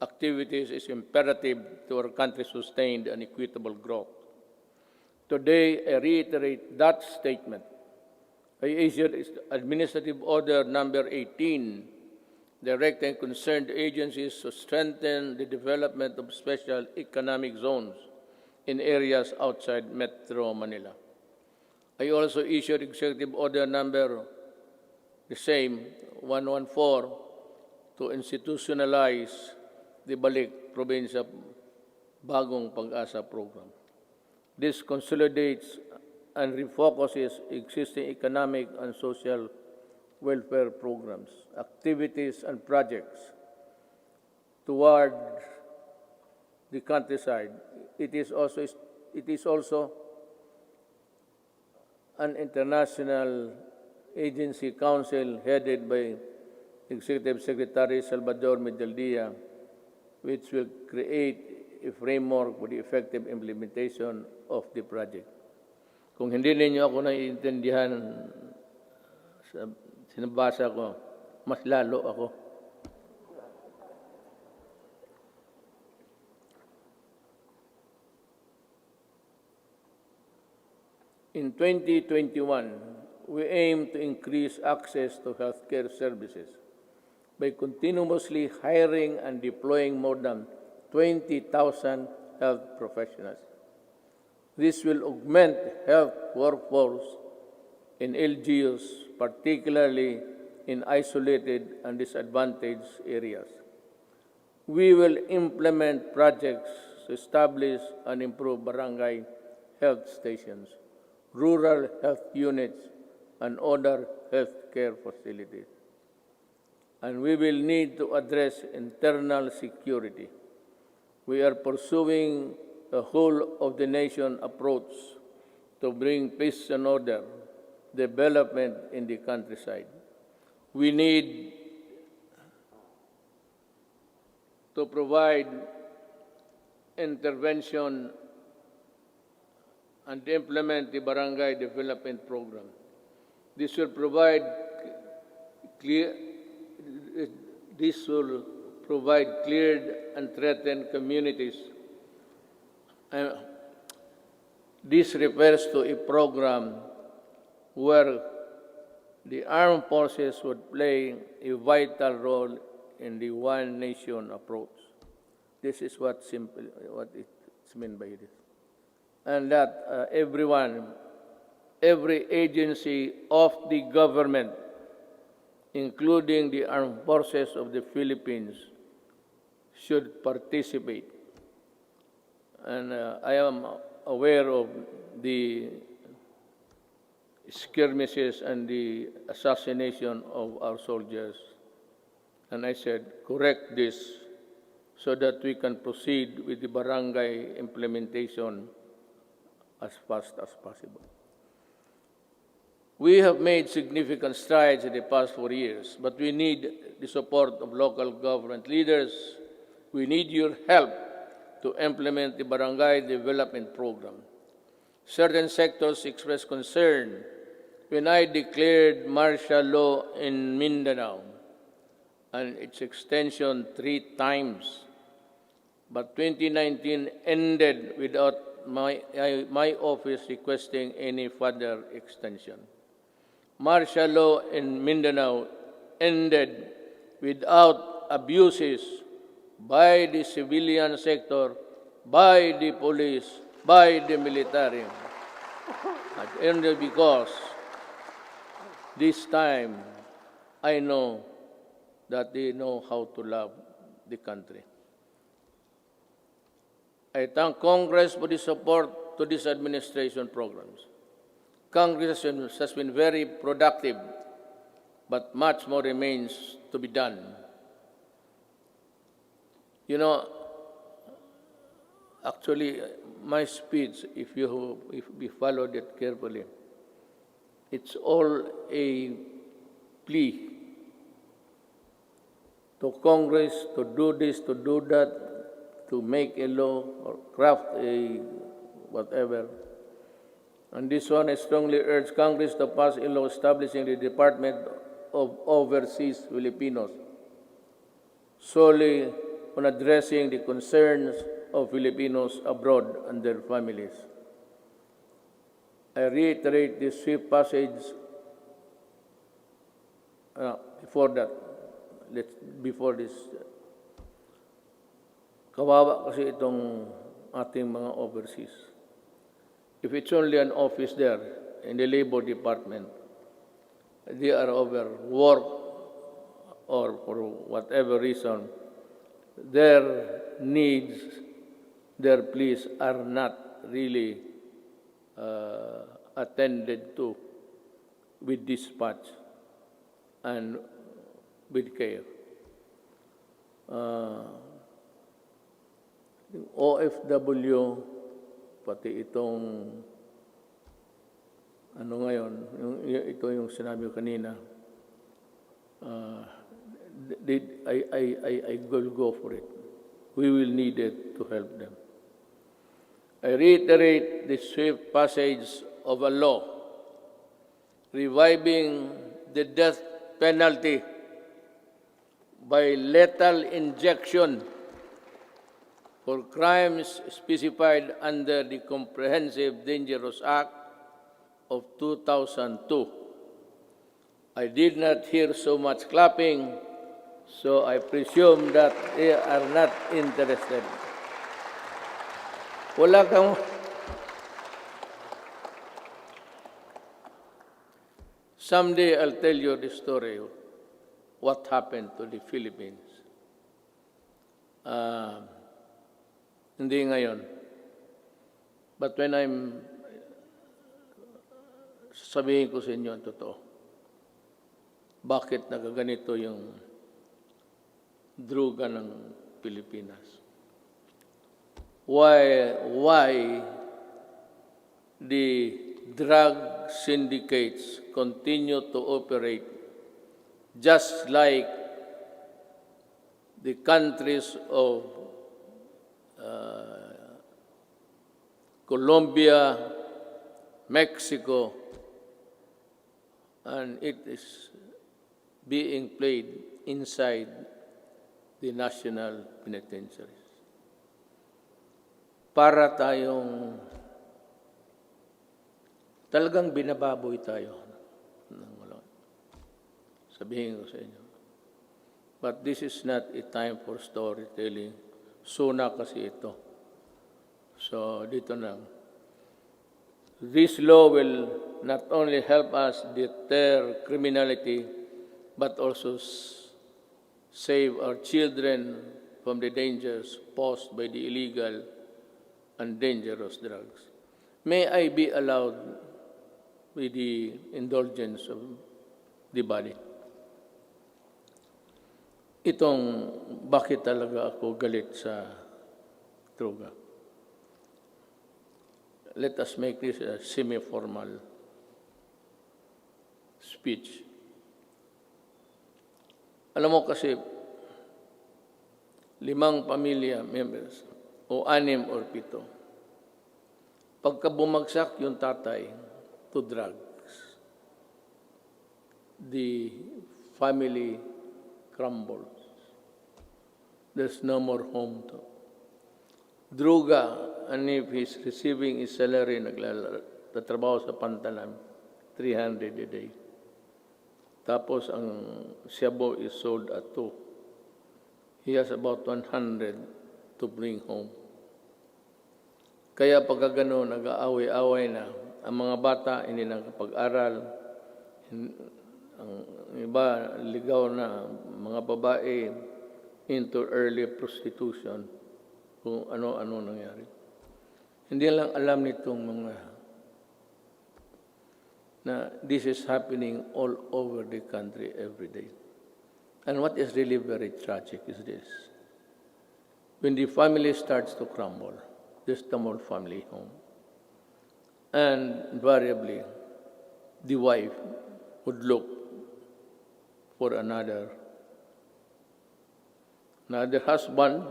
activities is imperative to our country's sustained and equitable growth. Today, I reiterate that statement. I issued Administrative Order Number 18, directing concerned agencies to strengthen the development of special economic zones in areas outside Metro Manila. I also issued Executive Order Number 114 to institutionalize the Balik Probinsya Bagong Pag-asa program. This consolidates and refocuses existing economic and social welfare programs, activities, and projects toward the countryside. It is also an international agency council headed by Executive Secretary Salvador Medaldia, which will create a framework for the effective implementation of the project. Kung hindi ninyo ako naiintindihan sa sinabasa ko, mas lalo ako. In 2021, we aim to increase access to healthcare services by continuously hiring and deploying more than 20,000 health professionals. This will augment health workforce in LGUs, particularly in isolated and disadvantaged areas. We will implement projects to establish and improve barangay health stations, rural health units, and other healthcare facilities. And we will need to address internal security. We are pursuing a whole-of-the-nation approach to bring peace and order, development in the countryside. We need to provide intervention and implement the Barangay Development Program. This will provide cleared and threatened communities. This refers to a program where the armed forces would play a vital role in the one nation approach. This is what it's meant by this. And that every agency of the government, including the armed forces of the Philippines, should participate. And I am aware of the skirmishes and the assassination of our soldiers. And I said, correct this so that we can proceed with the barangay implementation as fast as possible. We have made significant strides in the past 4 years, but we need the support of local government leaders. We need your help to implement the Barangay Development Program. Certain sectors expressed concern when I declared martial law in Mindanao and its extension 3 times. But 2019 ended without my office requesting any further extension. Martial law in Mindanao ended without abuses by the civilian sector, by the police, by the military. It ended because this time I know that they know how to love the country. I thank Congress for the support to this administration programs. Congress has been very productive, but much more remains to be done. You know, actually, my speech, if we followed it carefully, it's all a plea to Congress to do this, to do that, to make a law or craft a whatever. And this one, I strongly urge Congress to pass a law establishing the Department of Overseas Filipinos, solely on addressing the concerns of Filipinos abroad and their families. I reiterate this swift passage before this. Kawawa kasi itong ating mga overseas. If it's only an office there in the Labor Department, they are overworked or for whatever reason, their needs, their pleas are not really attended to with dispatch and with care. OFW, pati itong ano ngayon, ito yung sinabi ko kanina, I will go for it. We will need it to help them. I reiterate the swift passage of a law reviving the death penalty by lethal injection for crimes specified under the Comprehensive Dangerous Act of 2002. I did not hear so much clapping, so I presume that they are not interested. Wala kang... Someday I'll tell you the story of what happened to the Philippines. Hindi ngayon. But when sabihin ko sa inyo ang totoo, bakit nagaganito yung druga ng Pilipinas? Why the drug syndicates continue to operate just like the countries of Colombia, Mexico, and it is being played inside the national penitentiaries. Para tayong talagang binababoy tayo. Sabihin ko sa inyo. But this is not a time for storytelling. Sona kasi ito. So, dito na. This law will not only help us deter criminality, but also save our children from the dangers posed by the illegal and dangerous drugs. May I be allowed with the indulgence of the body? Itong bakit talaga ako galit sa droga. Let us make this a semi-formal speech. Alam mo kasi, 5 pamilya members, o 6 or 7, pagka bumagsak yung tatay to drugs, the family crumbles. There's no more home to. Druga, and if he's receiving his salary, nagtatrabaho sa pantalan, 300 a day. Tapos ang shabu is sold at 2. He has about 100 to bring home. Kaya pagka gano'n, nag-aaway-aaway na. Ang mga bata hindi nakapag-aral. Ang iba, ligaw na mga babae into early prostitution. Kung ano-ano nangyari. Hindi lang alam nitong mga na this is happening all over the country every day. And what is really very tragic is this. When the family starts to crumble, this the more family home. And invariably, the wife would look for another husband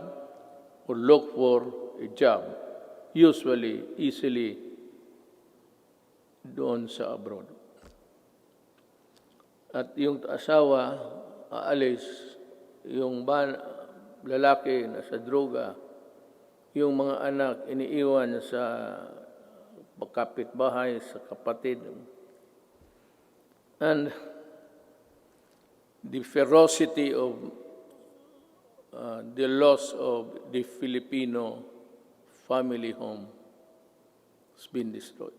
would look for a job, usually, easily, doon sa abroad. At yung asawa, aalis, yung lalaki na sa droga, yung mga anak iniiwan sa kapitbahay, sa kapatid. And the ferocity of the loss of the Filipino family home has been destroyed.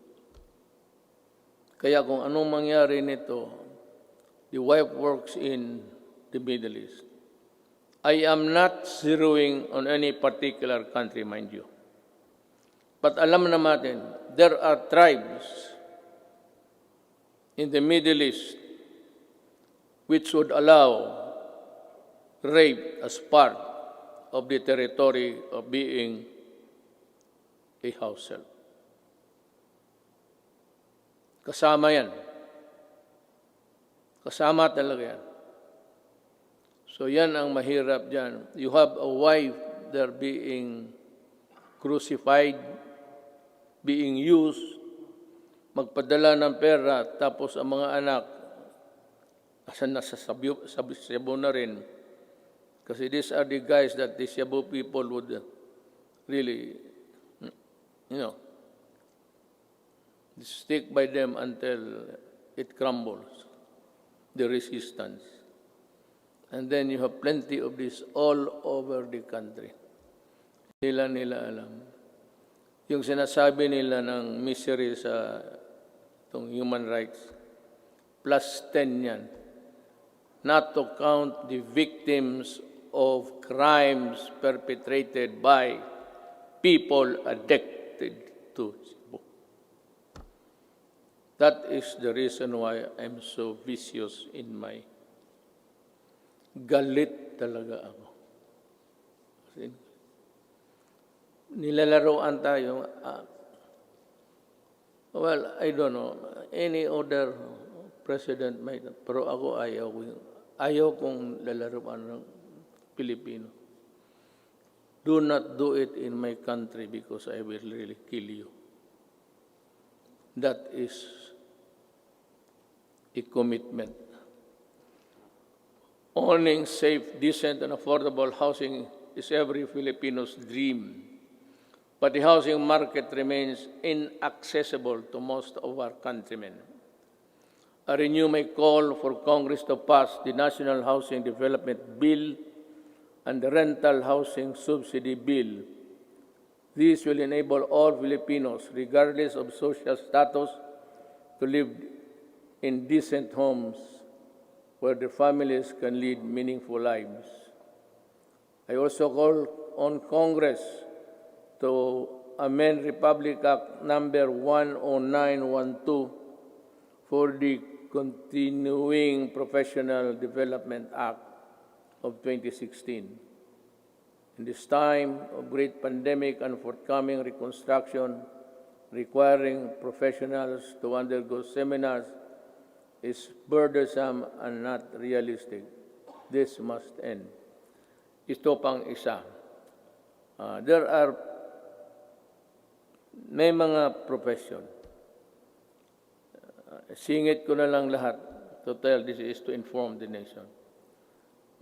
Kaya kung anong mangyari nito, the wife works in the Middle East. I am not zeroing on any particular country, mind you. But alam natin, there are tribes in the Middle East which would allow rape as part of the territory of being a house help. Kasama yan. Kasama talaga yan. So yan ang mahirap dyan. You have a wife there being crucified, being used, magpadala ng pera, tapos ang mga anak, asan nasa Cebu na rin. Kasi these are the guys that the Cebu people would really, stick by them until it crumbles, the resistance. And then you have plenty of this all over the country. Nila alam. Yung sinasabi nila ng misery sa itong human rights, plus 10 yan. Not to count the victims of crimes perpetrated by people addicted to Cebu. That is the reason why I'm so vicious in my galit talaga ako. Kasi nilalaroan tayo. Well, I don't know. Any other president might, pero ako ayaw kong lalaroan ng Pilipino. Do not do it in my country because I will really kill you. That is a commitment. Owning safe, decent, and affordable housing is every Filipino's dream. But the housing market remains inaccessible to most of our countrymen. I renew my call for Congress to pass the National Housing Development Bill and the Rental Housing Subsidy Bill. These will enable all Filipinos, regardless of social status, to live in decent homes where their families can lead meaningful lives. I also call on Congress to amend Republic Act number 10912 for the Continuing Professional Development Act of 2016. In this time of great pandemic and forthcoming reconstruction, requiring professionals to undergo seminars is burdensome and not realistic. This must end. Ito pang isa. May mga profession. Singit ko na lang lahat to tell this is to inform the nation.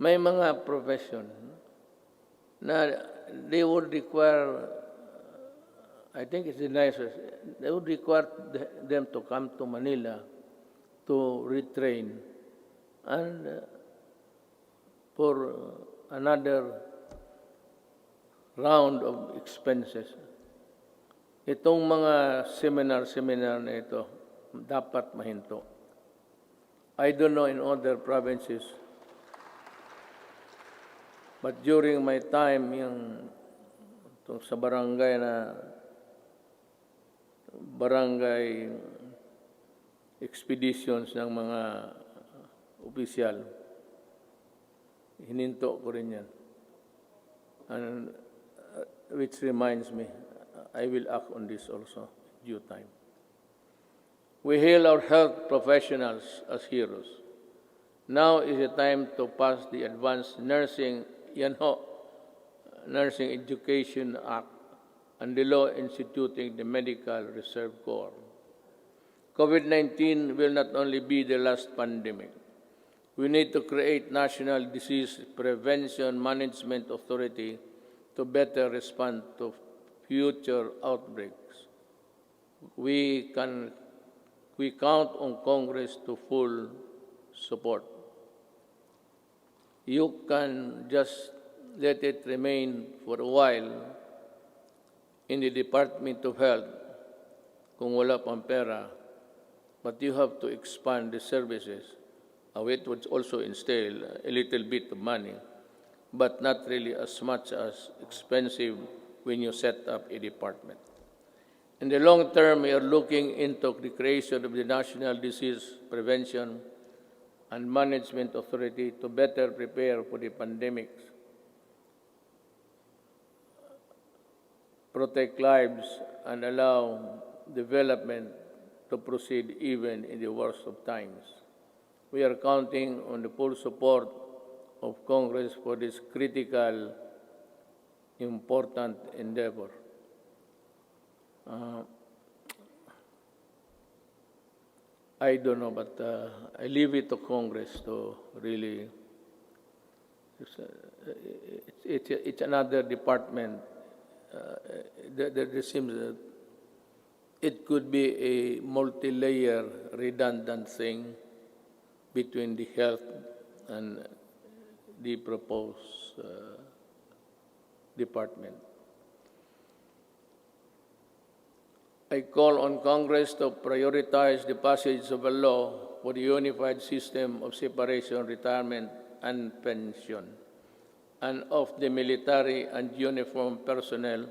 May mga profession na they would require, I think it's the nicest, they would require them to come to Manila to retrain and for another round of expenses. Itong mga seminar na ito, dapat mahinto. I don't know in other provinces, but during my time yung sa barangay na barangay expeditions ng mga opisyal. Hininto ko rin yan. And which reminds me, I will act on this also in due time. We hail our health professionals as heroes. Now is the time to pass the Advanced Nursing Nursing Education Act and the law instituting the Medical Reserve Corps. COVID-19 will not only be the last pandemic. We need to create National Disease Prevention Management Authority to better respond to future outbreaks. We count on Congress to full support. You can just let it remain for a while in the Department of Health kung wala pang pera, but you have to expand the services. It would also entail a little bit of money, but not really as much as expensive when you set up a department. In the long term, we are looking into the creation of the National Disease Prevention and Management Authority to better prepare for the pandemics, protect lives, and allow development to proceed even in the worst of times. We are counting on the full support of Congress for this critical, important endeavor. I don't know, but I leave it to Congress to really. It's another department. There seems that it could be a multi-layer, redundant thing between the health and the proposed department. I call on Congress to prioritize the passage of a law for the unified system of separation, retirement, and pension, and of the military and uniformed personnel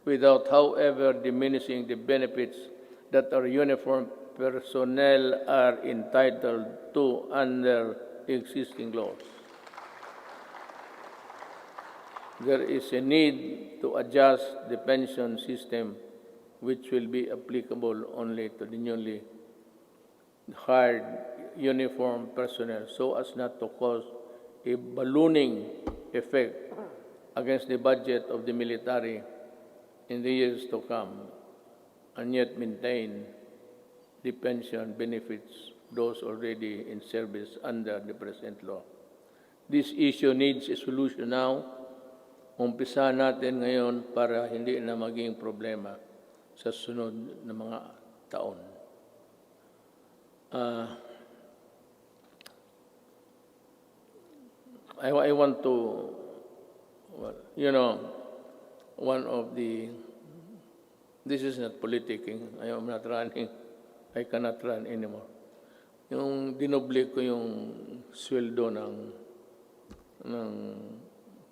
without, however, diminishing the benefits that our uniformed personnel are entitled to under existing laws. There is a need to adjust the pension system, which will be applicable only to the newly hired uniformed personnel, so as not to cause a ballooning effect against the budget of the military in the years to come, and yet maintain the pension benefits those already in service under the present law. This issue needs a solution now. Umpisa natin ngayon para hindi na maging problema sa sunod na mga taon. I want to, one of the, this is not politicking, I am not running, I cannot run anymore. Yung dinoble ko yung sweldo ng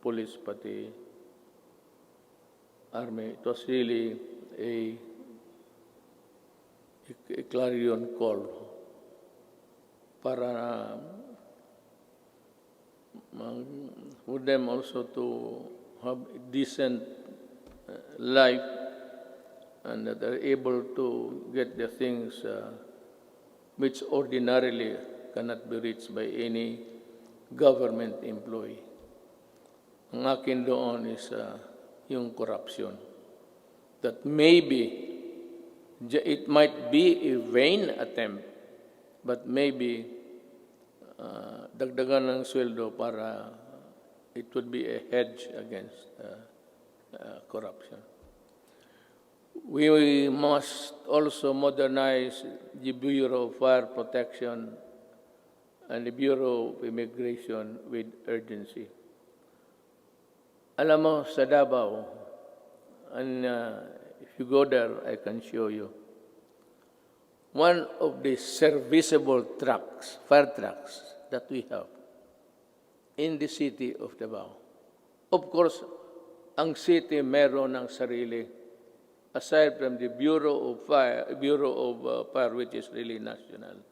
police pati army, it was really a clarion call para for them also to have a decent life and that they're able to get the things which ordinarily cannot be reached by any government employee. Ang akin doon is yung corruption. That maybe it might be a vain attempt, but maybe dagdagan ng sweldo para it would be a hedge against corruption. We must also modernize the Bureau of Fire Protection and the Bureau of Immigration with urgency. Alam mo, sa Davao, and if you go there, I can show you. One of the serviceable trucks, fire trucks, that we have in the city of Davao. Of course, ang city meron ng sarili aside from the Bureau of Fire, which is really national.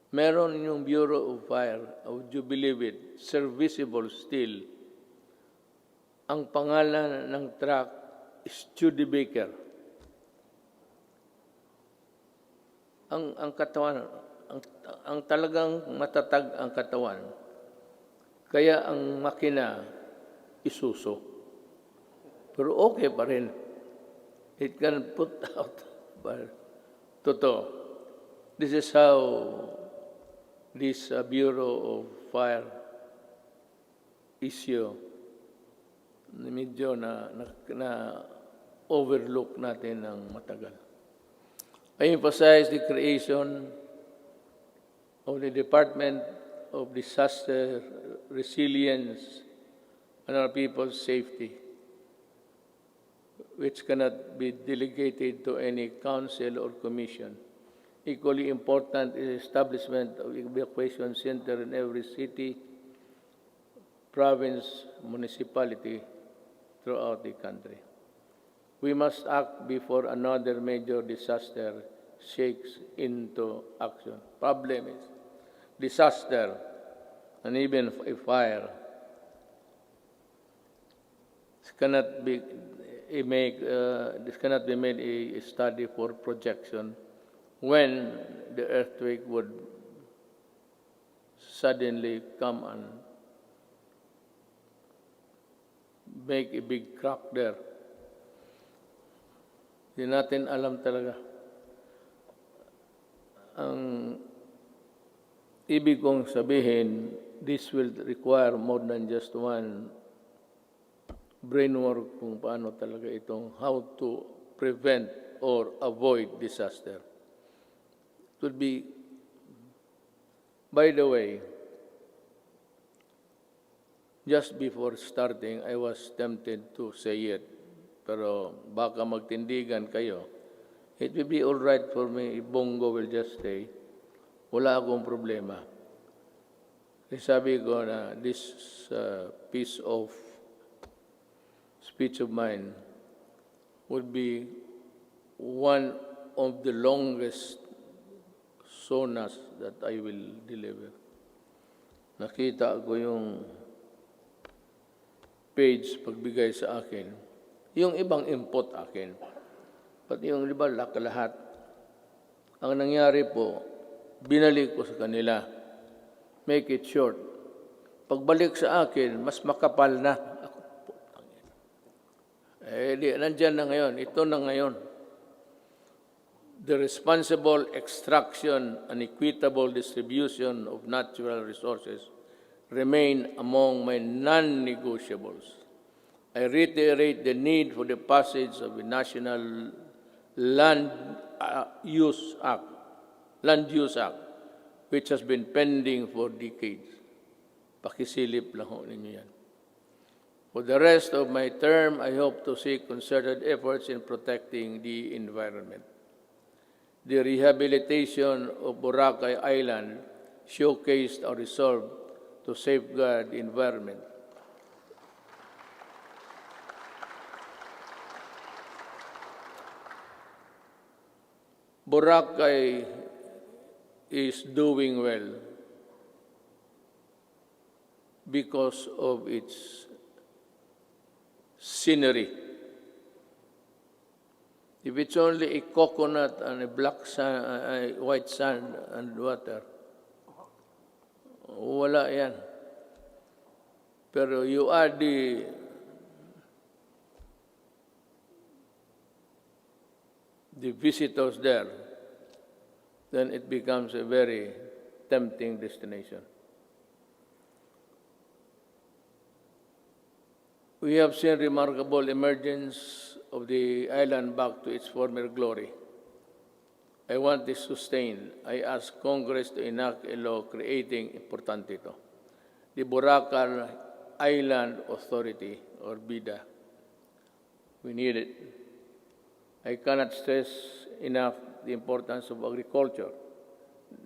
Meron yung Bureau of Fire, would you believe it, serviceable still. Ang pangalan ng truck is Studebaker. Ang katawan, ang talagang matatag ang katawan. Kaya ang makina isuso. Pero okay pa rin. It can put out. But, totoo. This is how this Bureau of Fire issue medyo na overlook natin ng matagal. I emphasize the creation of the Department of Disaster Resilience and our people's safety, which cannot be delegated to any council or commission. Equally important is the establishment of evacuation center in every city, province, municipality throughout the country. We must act before another major disaster shakes into action. Problem is disaster and even a fire. This cannot be made a study for projection when the earthquake would suddenly come and make a big crack there. Hindi natin alam talaga. Ang ibig kong sabihin, this will require more than just one brainwork kung paano talaga itong how to prevent or avoid disaster. It would be, by the way, just before starting, I was tempted to say it, pero baka magtindigan kayo. It will be all right for me if Bongo will just stay. Wala akong problema. Sabi ko na this piece of speech of mine would be one of the longest sonas that I will deliver. Nakita ko yung page pagbigay sa akin. Yung ibang input akin. Pati yung iba lahat. Ang nangyari po, binalik ko sa kanila. Make it short. Pagbalik sa akin, mas makapal na. Nandyan na ngayon. Ito na ngayon. The responsible extraction and equitable distribution of natural resources remain among my non-negotiables. I reiterate the need for the passage of the National Land Use Act, which has been pending for decades. Pakisilip lang ho ninyo yan. For the rest of my term, I hope to see concerted efforts in protecting the environment. The rehabilitation of Boracay Island showcased our resolve to safeguard the environment. Boracay is doing well because of its scenery. If it's only a coconut and a black sand, white sand and water, wala yan. Pero you add the visitors there, then it becomes a very tempting destination. We have seen remarkable emergence of the island back to its former glory. I want this sustained. I ask Congress to enact a law creating, importante ito, the Boracay Island Authority, or BIDA. We need it. I cannot stress enough the importance of agriculture.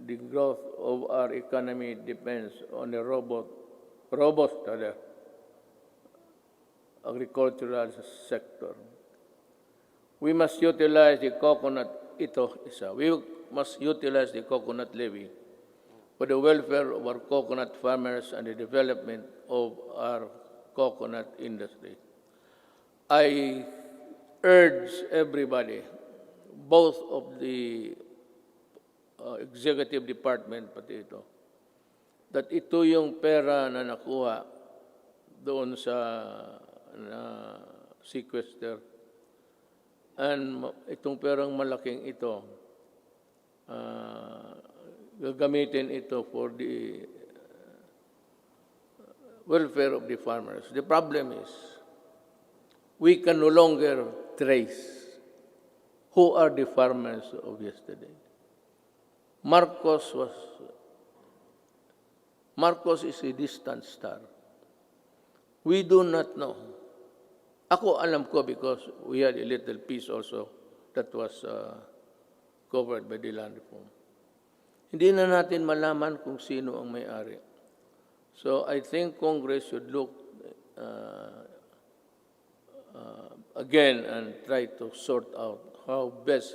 The growth of our economy depends on a robust agricultural sector. We must utilize the coconut, we must utilize the coconut levy for the welfare of our coconut farmers and the development of our coconut industry. I urge everybody, both of the executive department, pati ito, that ito yung pera na nakuha doon sa sequester. And itong perang malaking ito, gagamitin ito for the welfare of the farmers. The problem is, we can no longer trace who are the farmers of yesterday. Marcos is a distant star. We do not know. Ako alam ko because we had a little piece also that was covered by the land reform. Hindi na natin malaman kung sino ang may-ari. So I think Congress should look again and try to sort out how best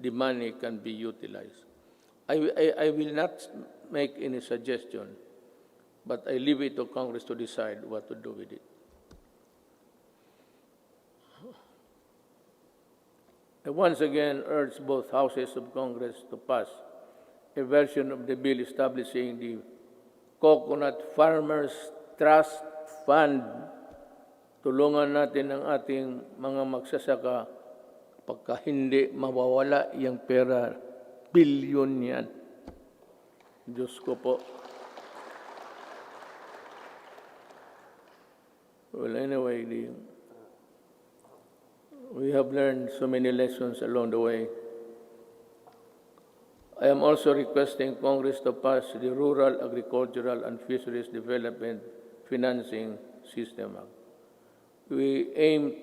the money can be utilized. I will not make any suggestion, but I leave it to Congress to decide what to do with it. I once again urge both houses of Congress to pass a version of the bill establishing the Coconut Farmers Trust Fund. Tulungan natin ang ating mga magsasaka pagka hindi mawawala yung pera, bilyon yan. Diyos ko po. Well, anyway, we have learned so many lessons along the way. I am also requesting Congress to pass the Rural, Agricultural, and Fisheries Development Financing System Act. We aim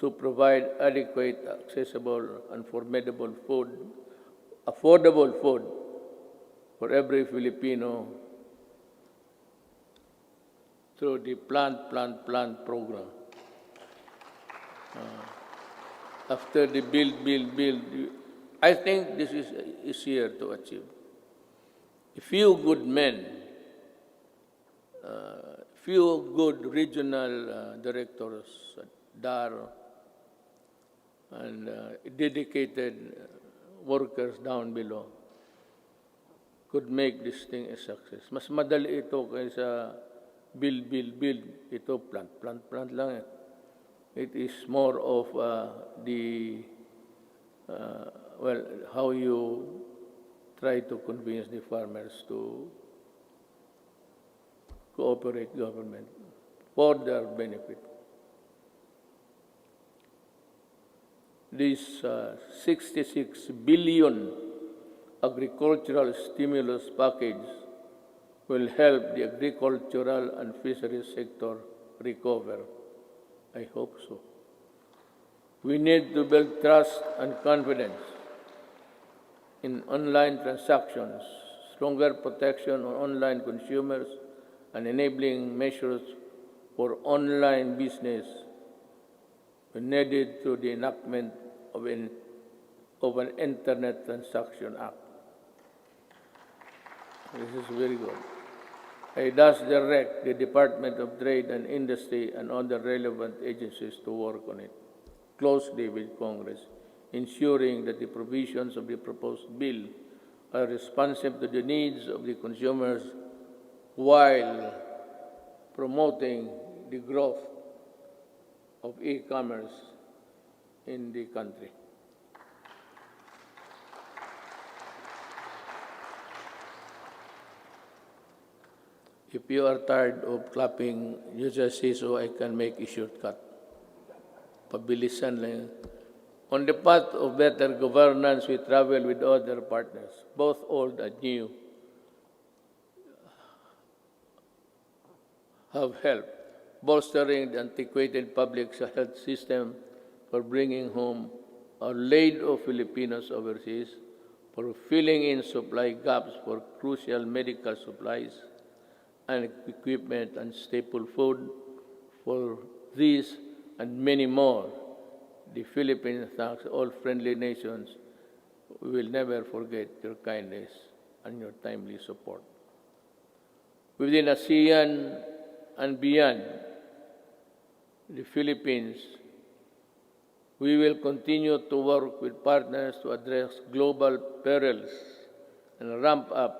to provide adequate, accessible, and affordable food for every Filipino through the Plant program. After the build, I think this is easier to achieve. A few good men, few good regional directors, DAR, and dedicated workers down below could make this thing a success. Mas madali ito kaysa build. Ito plant lang eh. It is more of how you try to convince the farmers to cooperate government for their benefit. This 66 billion agricultural stimulus package will help the agricultural and fisheries sector recover. I hope so. We need to build trust and confidence in online transactions, stronger protection on online consumers, and enabling measures for online business needed through the enactment of an Internet Transaction Act. This is very good. I thus direct the Department of Trade and Industry and other relevant agencies to work on it closely with Congress, ensuring that the provisions of the proposed bill are responsive to the needs of the consumers while promoting the growth of e-commerce in the country. If you are tired of clapping, you just say so I can make a shortcut. Pabilisan lang yun. On the path of better governance, we travel with other partners, both old and new, have helped bolstering the antiquated public health system, for bringing home a load of Filipinos overseas, for filling in supply gaps for crucial medical supplies and equipment and staple food. For these and many more, the Philippines thanks all friendly nations. We will never forget your kindness and your timely support. Within ASEAN and beyond the Philippines, we will continue to work with partners to address global perils and ramp up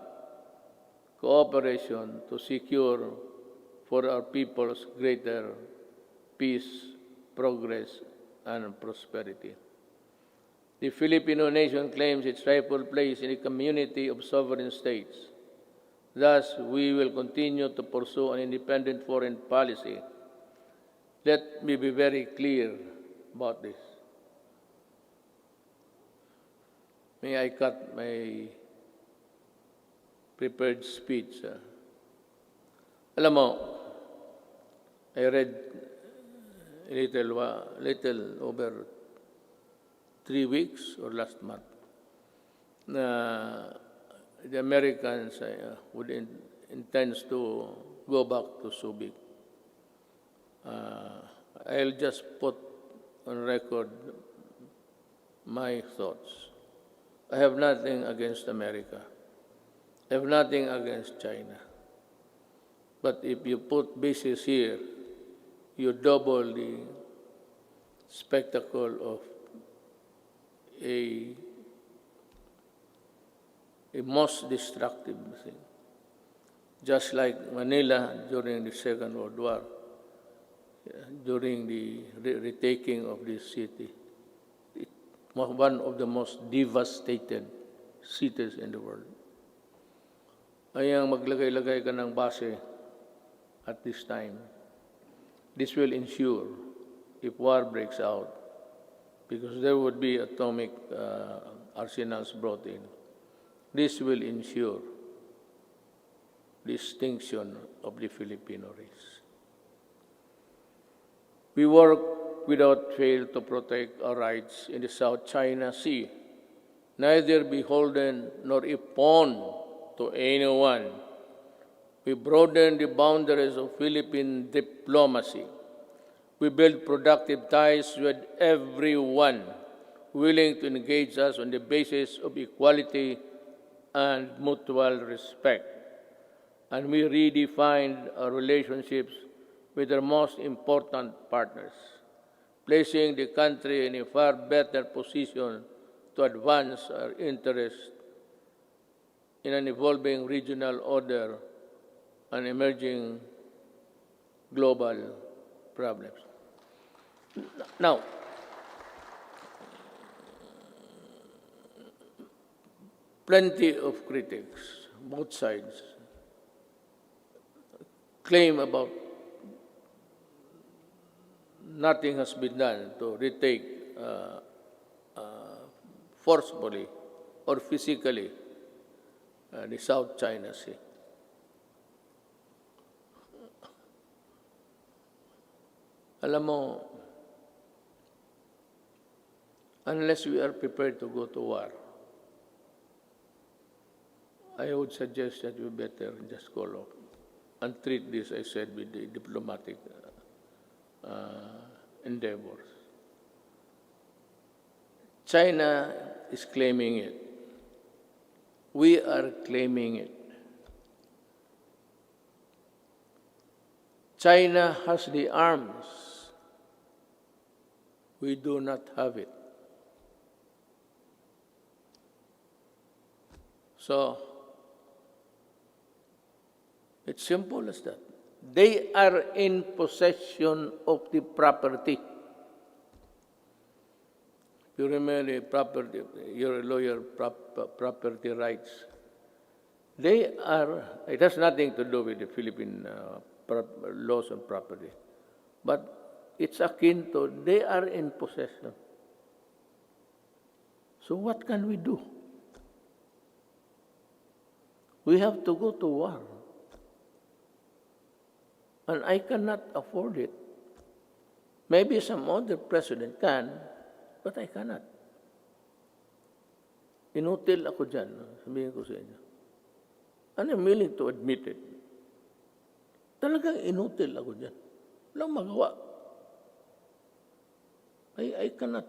cooperation to secure for our peoples greater peace, progress, and prosperity. The Filipino nation claims its rightful place in a community of sovereign states. Thus, we will continue to pursue an independent foreign policy. Let me be very clear about this. May I cut my prepared speech? Alam mo, I read a little over 3 weeks or last month na the Americans intends to go back to Subic. I'll just put on record my thoughts. I have nothing against America. I have nothing against China. But if you put bases here, you double the spectacle of a most destructive thing. Just like Manila during the Second World War, during the retaking of this city, it was one of the most devastated cities in the world. Ayang maglagay-lagay ka ng base at this time. This will ensure, if war breaks out, because there would be atomic arsenals brought in, this will ensure the extinction of the Filipino race. We work without fail to protect our rights in the South China Sea, neither beholden nor a pawn to anyone. We broaden the boundaries of Philippine diplomacy. We build productive ties with everyone willing to engage us on the basis of equality and mutual respect. And we redefined our relationships with our most important partners, placing the country in a far better position to advance our interests in an evolving regional order and emerging global problems. Now, plenty of critics, both sides, claim about nothing has been done to retake forcefully or physically the South China Sea. Alam mo, unless we are prepared to go to war, I would suggest that we better just call off and treat this, I said, with the diplomatic endeavors. China is claiming it. We are claiming it. China has the arms. We do not have it. So, it's simple as that. They are in possession of the property. You remember property, you're a lawyer, property rights. They are, it has nothing to do with the Philippine laws on property, but it's akin to, they are in possession. So what can we do? We have to go to war. And I cannot afford it. Maybe some other president can, but I cannot. Inutil ako dyan, sabihin ko sa inyo. And I'm willing to admit it. Talagang inutil ako dyan. Walang magawa. I cannot.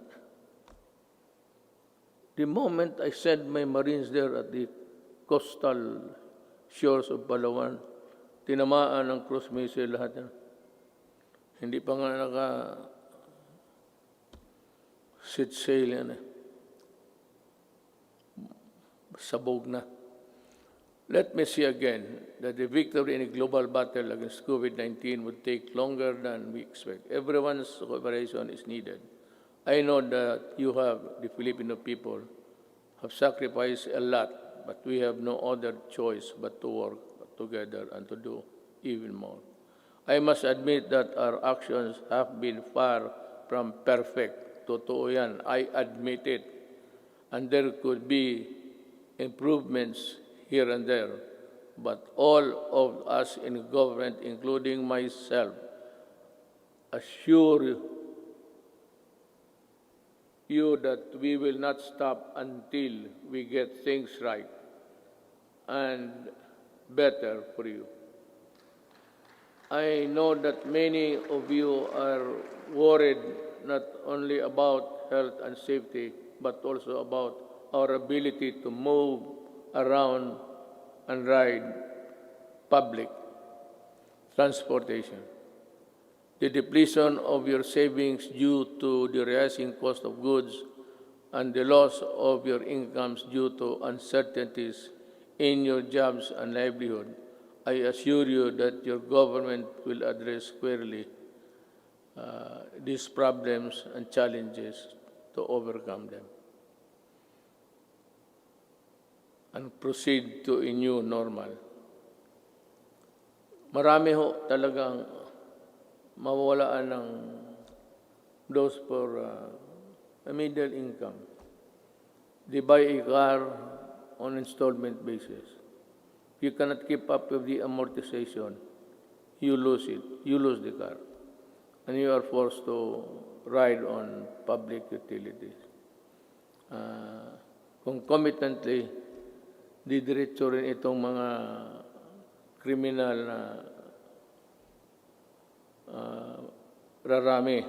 The moment I send my Marines there at the coastal shores of Palawan, tinamaan ng cruise missile lahat yan. Hindi pa nga sit sail yan eh. Sabog na. Let me see again that the victory in a global battle against COVID-19 would take longer than we expect. Everyone's cooperation is needed. I know that you have, the Filipino people, have sacrificed a lot, but we have no other choice but to work together and to do even more. I must admit that our actions have been far from perfect. Totoo yan. I admit it. And there could be improvements here and there. But all of us in government, including myself, assure you that we will not stop until we get things right and better for you. I know that many of you are worried not only about health and safety, but also about our ability to move around and ride public transportation. The depletion of your savings due to the rising cost of goods and the loss of your incomes due to uncertainties in your jobs and livelihood, I assure you that your government will address squarely these problems and challenges to overcome them and proceed to a new normal. Marami ho talagang mawawalaan ng those for a middle income. They buy a car on installment basis. You cannot keep up with the amortization. You lose it. You lose the car. And you are forced to ride on public utilities. Concomitantly, didiretso rin itong mga kriminal na rarami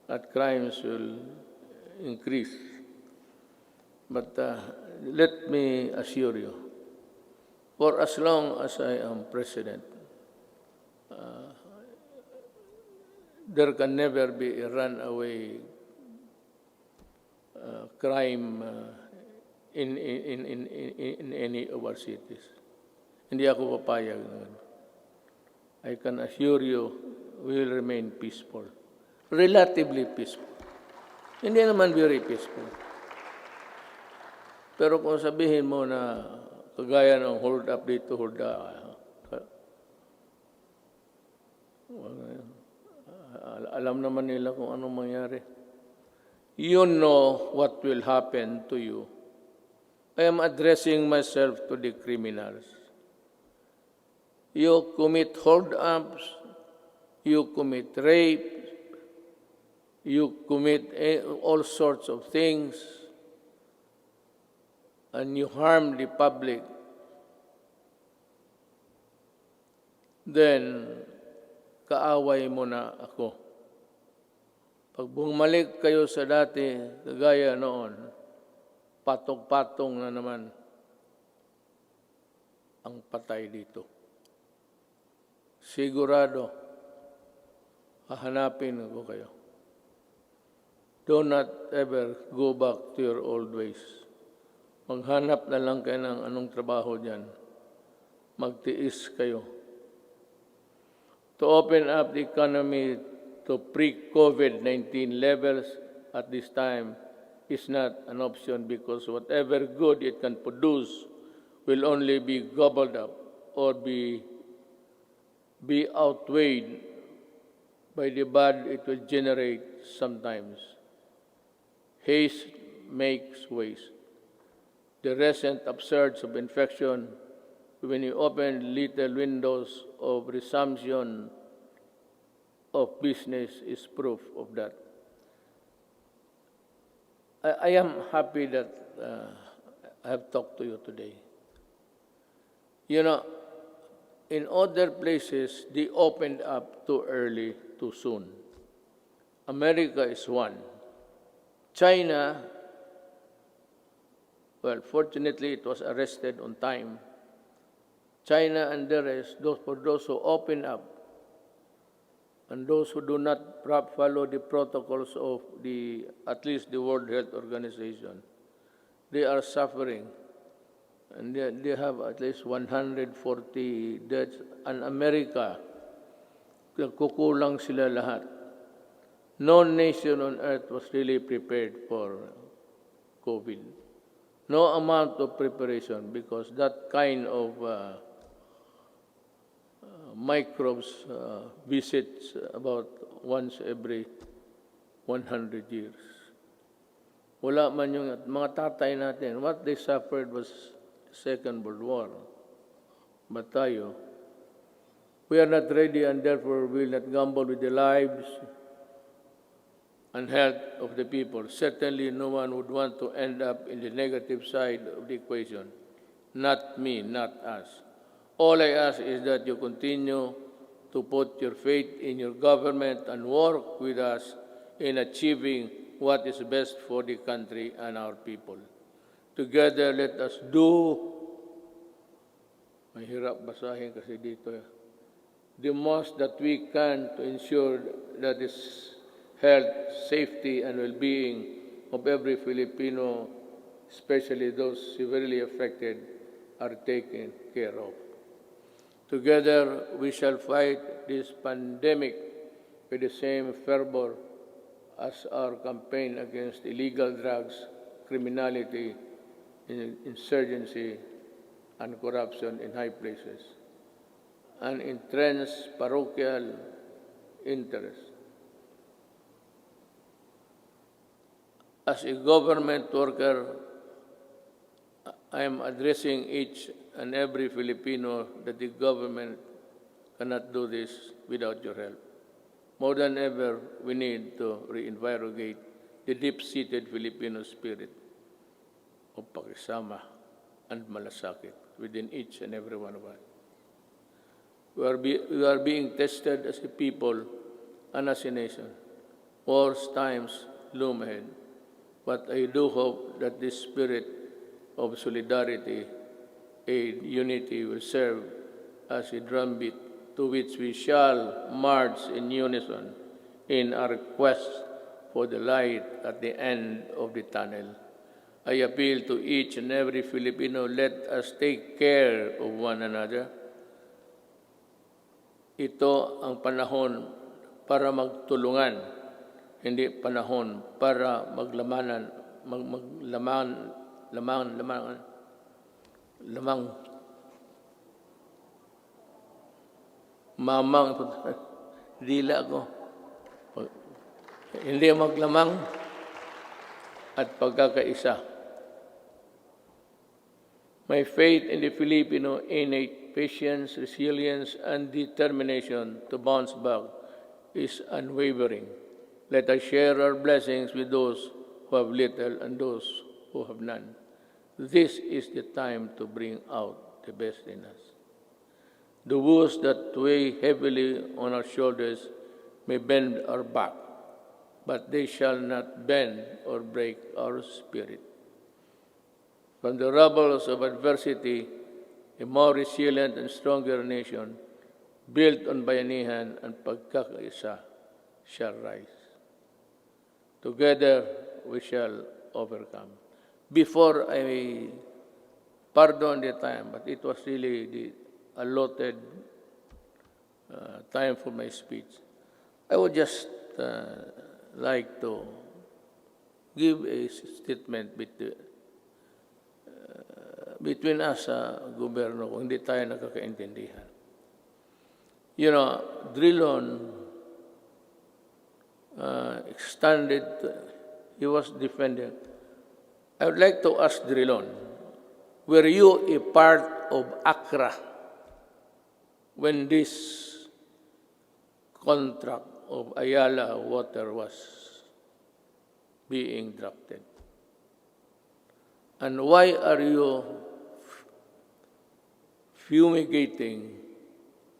at crimes will increase. But let me assure you, for as long as I am president, there can never be a runaway crime in any of our cities. Hindi ako papayag na gano'n. I can assure you, we will remain peaceful. Relatively peaceful. Hindi naman very peaceful. Pero kung sabihin mo na kagaya ng hold up dito, hold up, alam naman nila kung anong mangyari. You know what will happen to you. I am addressing myself to the criminals. You commit hold-ups, you commit rape, you commit all sorts of things, and you harm the public, then kaaway mo na ako. Pag bumalik kayo sa dati, kagaya noon, patong-patong na naman ang patay dito. Sigurado, hahanapin ko kayo. Do not ever go back to your old ways. Maghanap na lang kayo ng anong trabaho dyan. Magtiis kayo. To open up the economy to pre-COVID-19 levels at this time is not an option because whatever good it can produce will only be gobbled up or be outweighed by the bad it will generate sometimes. Haste makes waste. The recent upsurge of infection, when you open little windows of resumption of business, is proof of that. I am happy that I have talked to you today. You know, in other places, they opened up too early, too soon. America is one. China, well, fortunately it was arrested on time. China and the rest, for those who open up and those who do not follow the protocols of at least the World Health Organization, they are suffering. And they have at least 140 deaths. And America, kukulang sila lahat. No nation on earth was really prepared for COVID. No amount of preparation, because that kind of microbes visits about once every 100 years. Wala man yung mga tatay natin. What they suffered was Second World War. But tayo, we are not ready, and therefore we will not gamble with the lives and health of the people. Certainly no one would want to end up in the negative side of the equation. Not me, not us. All I ask is that you continue to put your faith in your government and work with us in achieving what is best for the country and our people. Together, let us do, mahirap basahin kasi dito, the most that we can to ensure that this health, safety, and well-being of every Filipino, especially those severely affected, are taken care of. Together, we shall fight this pandemic with the same fervor as our campaign against illegal drugs, criminality, insurgency, and corruption in high places, and entrenched parochial interests. As a government worker, I am addressing each and every Filipino that the government cannot do this without your help. More than ever, we need to reinvigorate the deep-seated Filipino spirit of pakisama and malasakit within each and every one of us. We are being tested as a people and as a nation. Worse times loom ahead. But I do hope that this spirit of solidarity and unity will serve as a drumbeat to which we shall march in unison in our quest for the light at the end of the tunnel. I appeal to each and every Filipino, let us take care of one another. Ito ang panahon para magtulungan, hindi panahon para mamang dila ko. Hindi maglamang at pagkakaisa. My faith in the Filipino innate patience, resilience, and determination to bounce back is unwavering. Let us share our blessings with those who have little and those who have none. This is the time to bring out the best in us. The woes that weigh heavily on our shoulders may bend our back, but they shall not bend or break our spirit. From the rubbles of adversity, a more resilient and stronger nation, built on bayanihan and pagkakaisa, shall rise. Together, we shall overcome. Before I pardon the time, but it was really the allotted time for my speech, I would just like to give a statement between us sa gobyerno kung hindi tayo nakakaintindihan. You know, Drilon extended, he was defended. I would like to ask Drilon, were you a part of ACRA when this contract of Ayala Water was being drafted? And why are you fumigating?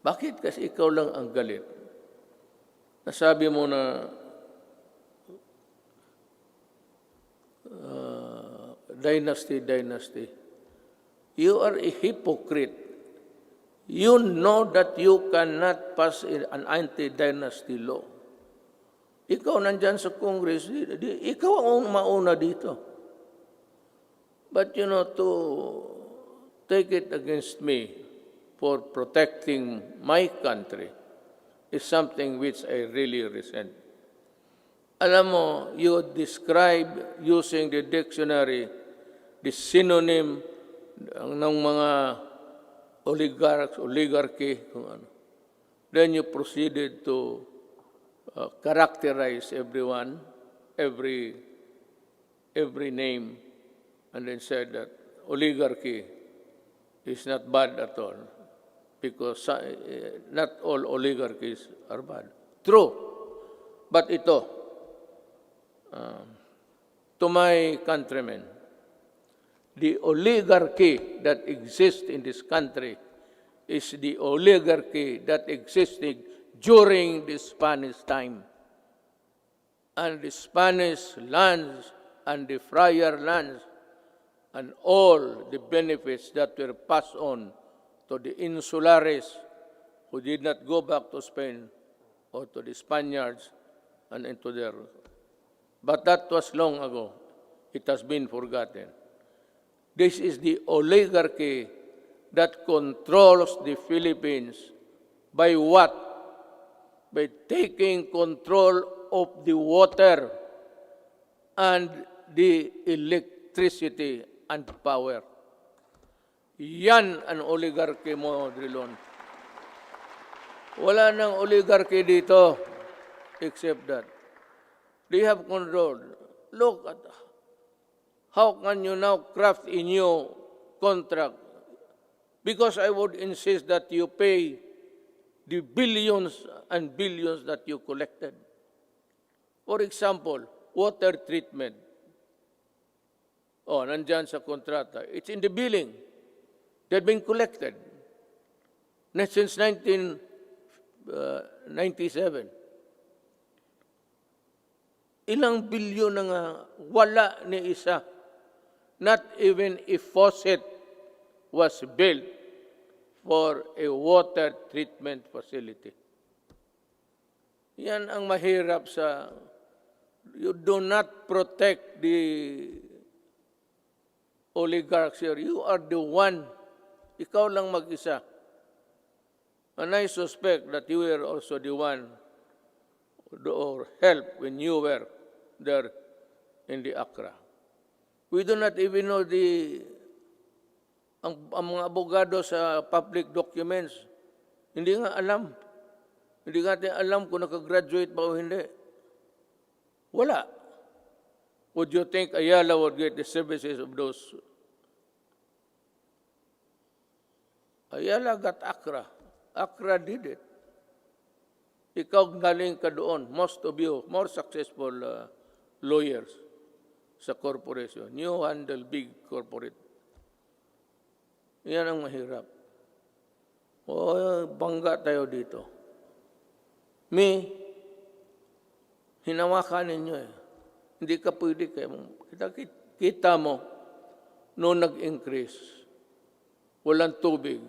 Bakit kasi ikaw lang ang galit? Nasabi mo na dynasty. You are a hypocrite. You know that you cannot pass an anti-dynasty law. Ikaw nandyan sa Congress, ikaw ang mauna dito. But to take it against me for protecting my country is something which I really resent. Alam mo, you describe using the dictionary the synonym ng mga oligarchy, kung ano. Then you proceeded to characterize everyone, every name, and then said that oligarchy is not bad at all, because not all oligarchies are bad. True. But ito, to my countrymen, the oligarchy that exists in this country is the oligarchy that existed during the Spanish time. And the Spanish lands and the friar lands and all the benefits that were passed on to the insulares who did not go back to Spain or to the Spaniards and into their... But that was long ago. It has been forgotten. This is the oligarchy that controls the Philippines by what? By taking control of the water and the electricity and power. Yan ang oligarchy mo, Drilon. Wala nang oligarchy dito except that they have control. Look at how can you now craft a new contract? Because I would insist that you pay the billions and billions that you collected. For example, water treatment. Oh, nandyan sa kontrata. It's in the billing. They've been collected. Since 1997. Ilang bilyon na nga wala ni isa. Not even a faucet was built for a water treatment facility. Yan ang mahirap sa... You do not protect the oligarchs here. You are the one. Ikaw lang mag-isa. And I suspect that you were also the one or help when you were there in the Accra. We do not even know ang mga abogado sa public documents. Hindi nga alam. Hindi natin alam kung nakagraduate ba o hindi. Wala. Would you think Ayala would get the services of those? Ayala got Accra. Accra did it. Ikaw galing ka doon. Most of you, more successful lawyers sa corporation. You handle big corporate. Yan ang mahirap. O, bangga tayo dito. Hinawakan ninyo eh. Hindi ka pwede kayo. Kita mo, noong nag-increase, walang tubig,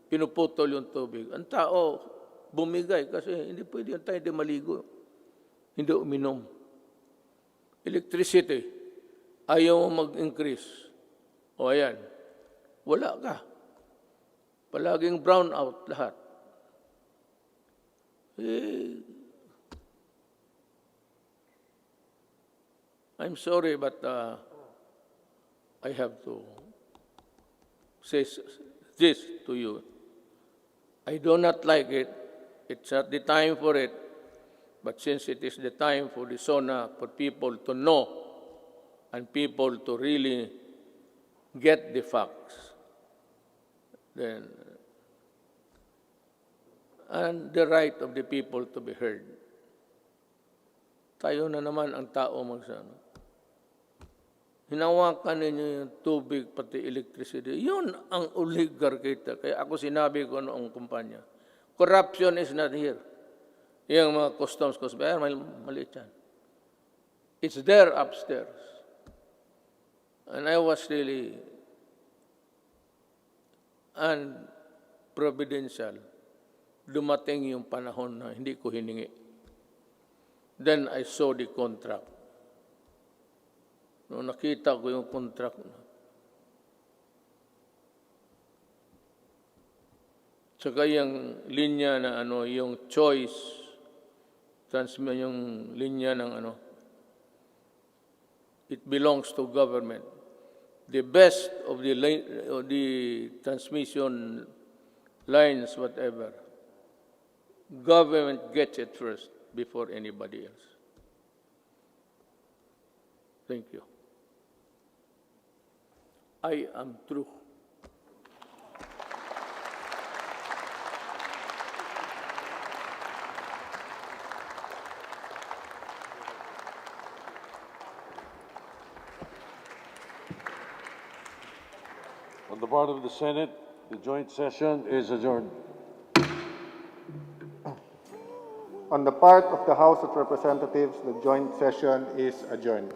pinuputol yung tubig. Ang tao, bumigay kasi hindi pwede yung tayo hindi maligo. Hindi uminom. Electricity, ayaw mo mag-increase. O ayan, wala ka. Palaging brown out lahat. I'm sorry, but I have to say this to you. I do not like it. It's not the time for it. But since it is the time for the SONA, for people to know and people to really get the facts, then, and the right of the people to be heard. Tayo na naman ang tao magsano. Hinawakan ninyo yung tubig, pati electricity. Yun ang oligarchy. Kaya ako sinabi ko noong kumpanya, corruption is not here. Yung mga customs, maliit yan. It's there upstairs. And I was really unprovidential. Dumating yung panahon na hindi ko hiningi. Then I saw the contract. Nung nakita ko yung contract na, saka yung linya na yung choice, yung linya ng it belongs to government. The best of the transmission lines, whatever, government gets it first before anybody else. Thank you. I am true. On the part of the Senate, the joint session is adjourned. On the part of the House of Representatives, the joint session is adjourned.